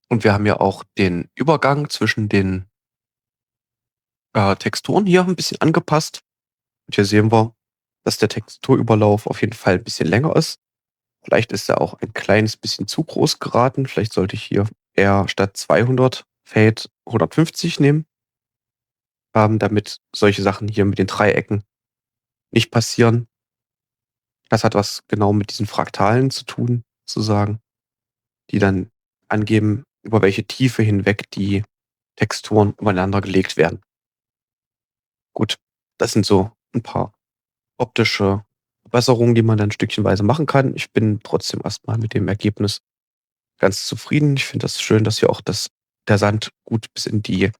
Und wir haben ja auch den Übergang zwischen den, Texturen hier ein bisschen angepasst. Und hier sehen wir, dass der Texturüberlauf auf jeden Fall ein bisschen länger ist. Vielleicht ist er auch ein kleines bisschen zu groß geraten. Vielleicht sollte ich hier eher statt 200 Fade 150 nehmen, damit solche Sachen hier mit den Dreiecken nicht passieren. Das hat was genau mit diesen Fraktalen zu tun, sozusagen, die dann angeben, über welche Tiefe hinweg die Texturen übereinander gelegt werden. Gut, das sind so ein paar optische Verbesserungen, die man dann stückchenweise machen kann. Ich bin trotzdem erstmal mit dem Ergebnis ganz zufrieden. Ich finde das schön, dass hier auch der Sand gut bis in die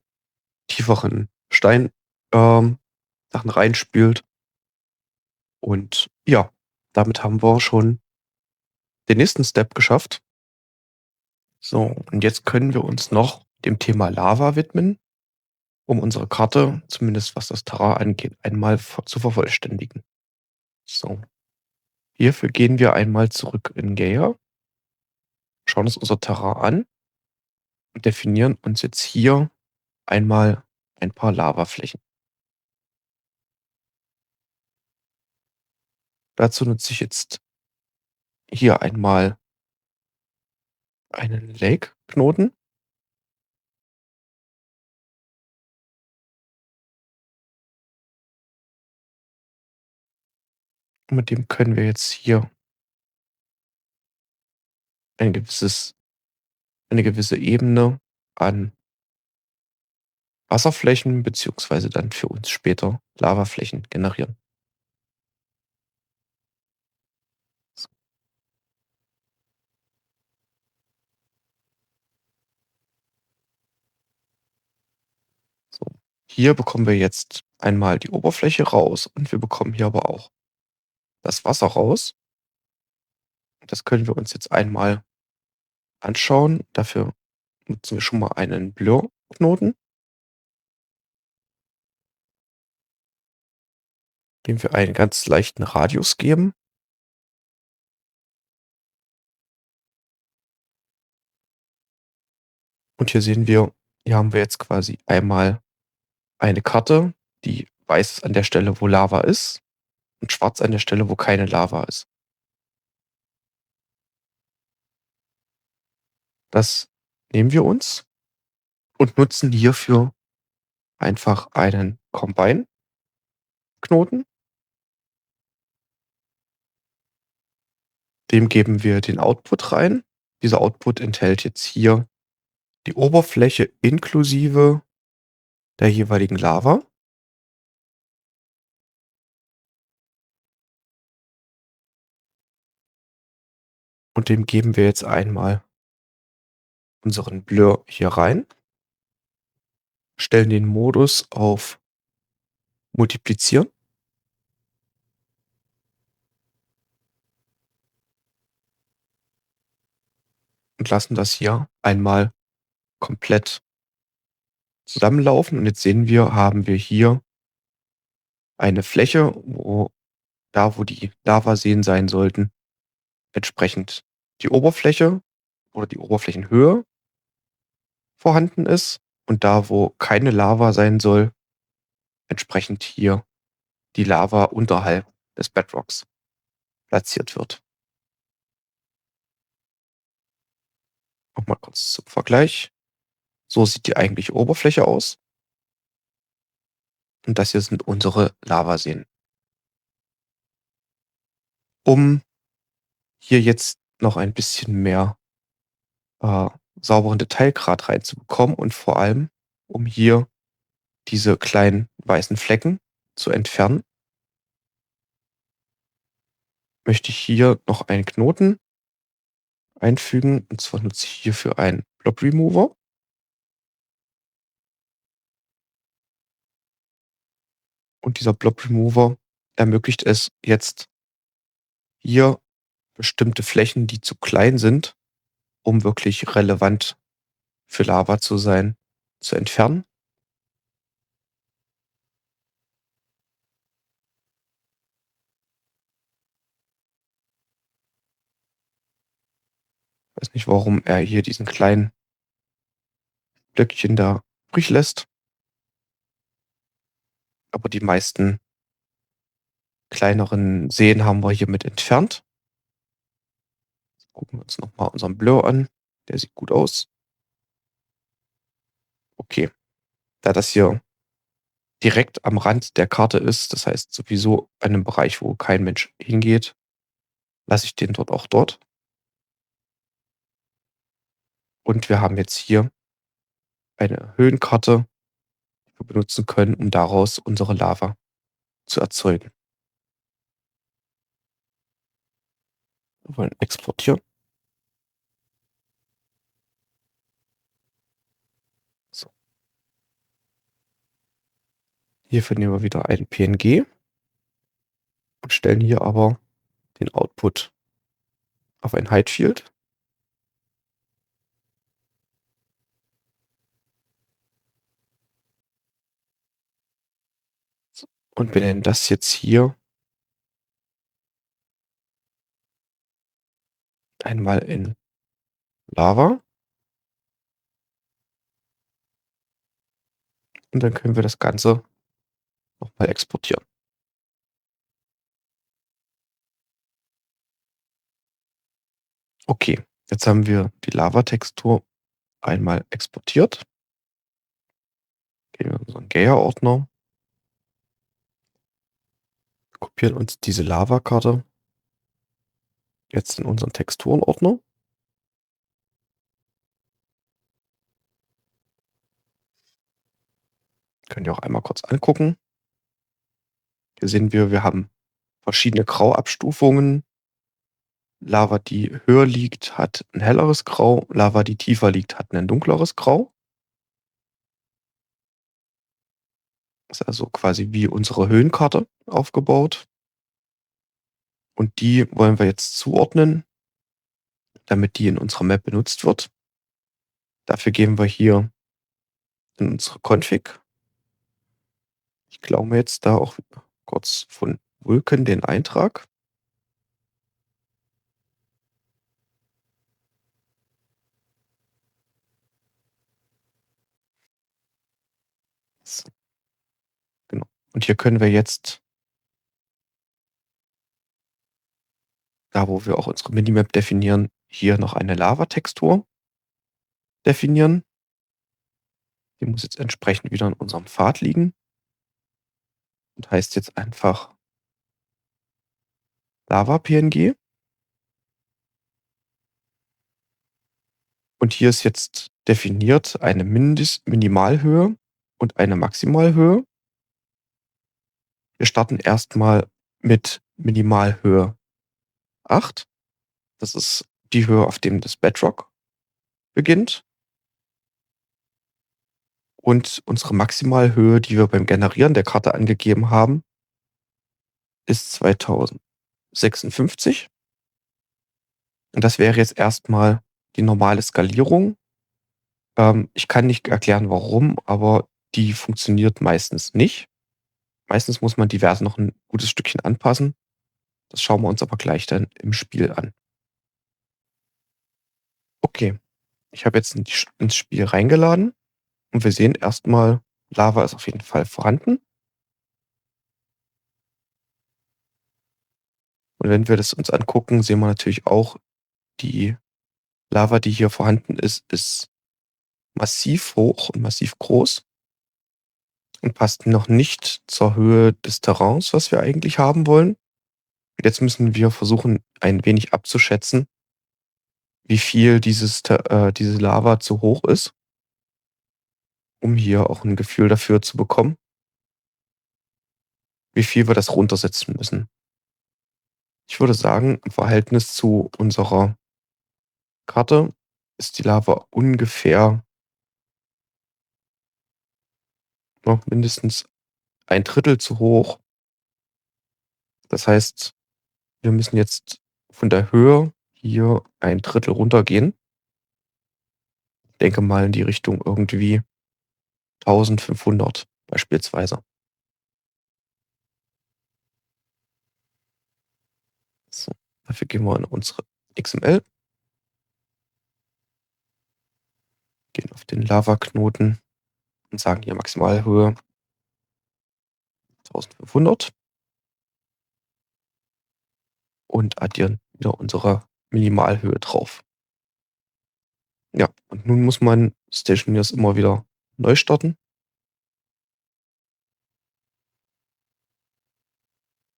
tieferen Stein Sachen reinspült. Und ja, damit haben wir schon den nächsten Step geschafft. So, und jetzt können wir uns noch dem Thema Lava widmen, um unsere Karte, zumindest was das Terrain angeht, einmal zu vervollständigen. So, hierfür gehen wir einmal zurück in Gaia, schauen uns unser Terrain an und definieren uns jetzt hier einmal ein paar Lavaflächen. Dazu nutze ich jetzt hier einmal einen Lake-Knoten. Mit dem können wir jetzt hier ein gewisses, eine gewisse Ebene an Wasserflächen beziehungsweise dann für uns später Lavaflächen generieren. So. Hier bekommen wir jetzt einmal die Oberfläche raus und wir bekommen hier aber auch das Wasser raus. Das können wir uns jetzt einmal anschauen. Dafür nutzen wir schon mal einen Blur-Knoten, dem wir einen ganz leichten Radius geben. Und hier sehen wir, hier haben wir jetzt quasi einmal eine Karte, die weiß ist an der Stelle, wo Lava ist und schwarz an der Stelle, wo keine Lava ist. Das nehmen wir uns und nutzen hierfür einfach einen Combine-Knoten. Dem geben wir den Output rein. Dieser Output enthält jetzt hier die Oberfläche inklusive der jeweiligen Lava. Und dem geben wir jetzt einmal unseren Blur hier rein, stellen den Modus auf Multiplizieren und lassen das hier einmal komplett zusammenlaufen. Und jetzt sehen wir, haben wir hier eine Fläche, wo die Lavaseen sein sollten, entsprechend die Oberfläche oder die Oberflächenhöhe vorhanden ist und da, wo keine Lava sein soll, entsprechend hier die Lava unterhalb des Bedrocks platziert wird. Nochmal kurz zum Vergleich. So sieht die eigentliche Oberfläche aus. Und das hier sind unsere Lavaseen. Um hier jetzt noch ein bisschen mehr äh, sauberen Detailgrad reinzubekommen und vor allem, um hier diese kleinen weißen Flecken zu entfernen, möchte ich hier noch einen Knoten einfügen. Und zwar nutze ich hierfür einen Blob Remover. Und dieser Blob Remover ermöglicht es jetzt hier bestimmte Flächen, die zu klein sind, um wirklich relevant für Lava zu sein, zu entfernen. Weiß nicht, warum er hier diesen kleinen Blöckchen da übrig lässt. Aber die meisten kleineren Seen haben wir hiermit entfernt. Gucken wir uns nochmal unseren Blur an. Der sieht gut aus. Okay. Da das hier direkt am Rand der Karte ist, das heißt sowieso an einem Bereich, wo kein Mensch hingeht, lasse ich den dort auch dort. Und wir haben jetzt hier eine Höhenkarte, die wir benutzen können, um daraus unsere Lava zu erzeugen. Wir wollen exportieren. So. Hierfür nehmen wir wieder ein PNG und stellen hier aber den Output auf ein Height Field. Und wir nennen das jetzt hier einmal in Lava. Und dann können wir das Ganze nochmal exportieren. Okay, jetzt haben wir die Lava-Textur einmal exportiert. Gehen wir in unseren Gaia-Ordner, kopieren uns diese Lava-Karte jetzt in unseren Texturen-Ordner. Könnt ihr auch einmal kurz angucken. Hier sehen wir, wir haben verschiedene Grauabstufungen. Lava, die höher liegt, hat ein helleres Grau. Lava, die tiefer liegt, hat ein dunkleres Grau. Das ist also quasi wie unsere Höhenkarte aufgebaut. Und die wollen wir jetzt zuordnen damit die in unserer Map benutzt wird. Dafür gehen wir hier in unsere Config. Ich klaue mir jetzt da auch kurz von Vulkan den Eintrag. So, genau. Und hier können wir jetzt, da wo wir auch unsere Minimap definieren, hier noch eine Lava-Textur definieren. Die muss jetzt entsprechend wieder in unserem Pfad liegen und heißt jetzt einfach Lava-PNG. Und hier ist jetzt definiert eine Minimalhöhe und eine Maximalhöhe. Wir starten erstmal mit Minimalhöhe 8. Das ist die Höhe, auf dem das Bedrock beginnt. Und unsere Maximalhöhe, die wir beim Generieren der Karte angegeben haben, ist 2056. Und das wäre jetzt erstmal die normale Skalierung. Ich kann nicht erklären, warum, aber die funktioniert meistens nicht. Meistens muss man die Werte noch ein gutes Stückchen anpassen. Das schauen wir uns aber gleich dann im Spiel an. Okay, ich habe jetzt ins Spiel reingeladen und wir sehen erstmal, Lava ist auf jeden Fall vorhanden. Und wenn wir das uns angucken, sehen wir natürlich auch, die Lava, die hier vorhanden ist massiv hoch und massiv groß und passt noch nicht zur Höhe des Terrains, was wir eigentlich haben wollen. Jetzt müssen wir versuchen, ein wenig abzuschätzen, wie viel diese Lava zu hoch ist, um hier auch ein Gefühl dafür zu bekommen, wie viel wir das runtersetzen müssen. Ich würde sagen, im Verhältnis zu unserer Karte ist die Lava ungefähr noch mindestens ein Drittel zu hoch. Das heißt, wir müssen jetzt von der Höhe hier ein Drittel runtergehen. Ich denke mal in die Richtung irgendwie 1500 beispielsweise. So, dafür gehen wir in unsere XML, gehen auf den Lavaknoten und sagen hier Maximalhöhe 1500 und addieren wieder unsere Minimalhöhe drauf. Ja, und nun muss man Stationers immer wieder neu starten,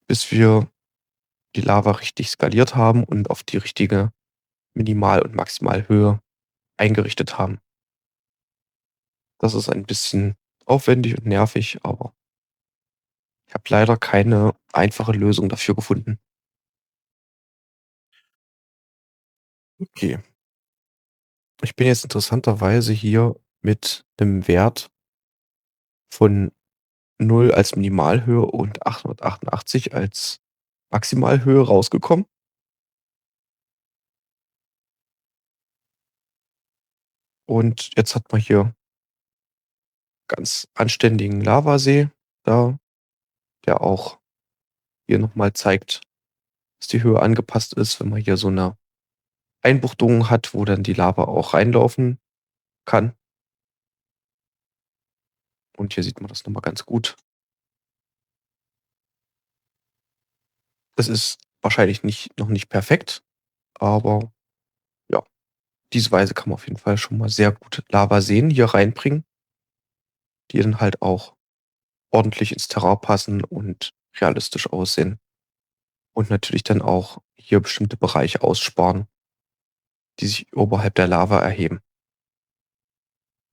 bis wir die Lava richtig skaliert haben und auf die richtige Minimal- und Maximalhöhe eingerichtet haben. Das ist ein bisschen aufwendig und nervig, aber ich habe leider keine einfache Lösung dafür gefunden. Okay, ich bin jetzt interessanterweise hier mit einem Wert von 0 als Minimalhöhe und 888 als Maximalhöhe rausgekommen. Und jetzt hat man hier ganz anständigen Lavasee da, der auch hier nochmal zeigt, dass die Höhe angepasst ist, wenn man hier so eine Einbuchtung hat, wo dann die Lava auch reinlaufen kann. Und hier sieht man das nochmal ganz gut. Es ist wahrscheinlich noch nicht perfekt, aber ja, diese Weise kann man auf jeden Fall schon mal sehr gut Lavaseen hier reinbringen, die dann halt auch ordentlich ins Terrain passen und realistisch aussehen. Und natürlich dann auch hier bestimmte Bereiche aussparen, die sich oberhalb der Lava erheben.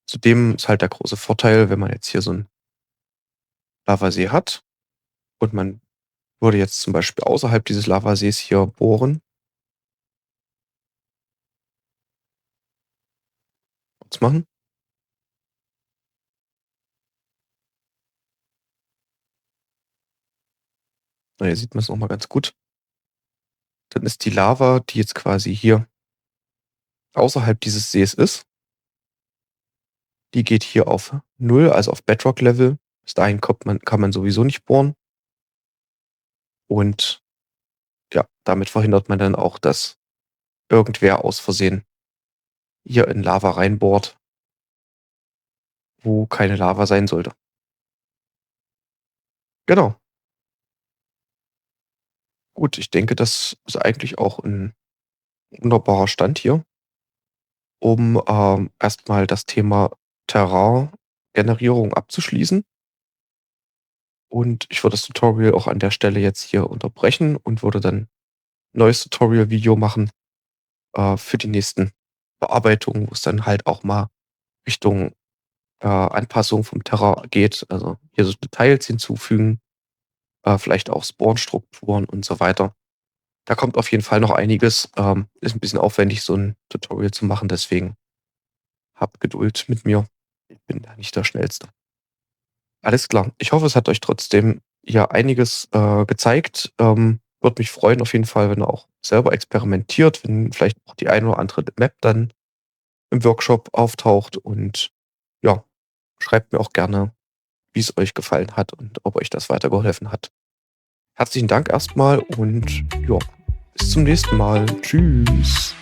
Zudem ist halt der große Vorteil, wenn man jetzt hier so 'n Lavasee hat und man würde jetzt zum Beispiel außerhalb dieses Lavasees hier bohren. Kurz machen. Na, hier sieht man's noch mal ganz gut. Dann ist die Lava, die jetzt quasi hier außerhalb dieses Sees ist. Die geht hier auf null, also auf Bedrock-Level. Bis dahin kann man sowieso nicht bohren. Und ja, damit verhindert man dann auch, dass irgendwer aus Versehen hier in Lava reinbohrt, wo keine Lava sein sollte. Genau. Gut, ich denke, das ist eigentlich auch ein wunderbarer Stand hier, um erst das Thema Terrain-Generierung abzuschließen. Und ich würde das Tutorial auch an der Stelle jetzt hier unterbrechen und würde dann 'n neues Tutorial-Video machen, für die nächsten Bearbeitungen, wo es dann halt auch mal Richtung, Anpassung vom Terrain geht. Also, hier so Details hinzufügen, vielleicht auch Spawn-Strukturen und so weiter. Da kommt auf jeden Fall noch einiges. Ist ein bisschen aufwendig, so ein Tutorial zu machen, deswegen habt Geduld mit mir. Ich bin da nicht der Schnellste. Alles klar. Ich hoffe, es hat euch trotzdem ja einiges, gezeigt. Würde mich freuen auf jeden Fall, wenn ihr auch selber experimentiert, wenn vielleicht auch die eine oder andere Map dann im Workshop auftaucht und ja, schreibt mir auch gerne, wie es euch gefallen hat und ob euch das weitergeholfen hat. Herzlichen Dank erstmal und ja, bis zum nächsten Mal. Tschüss.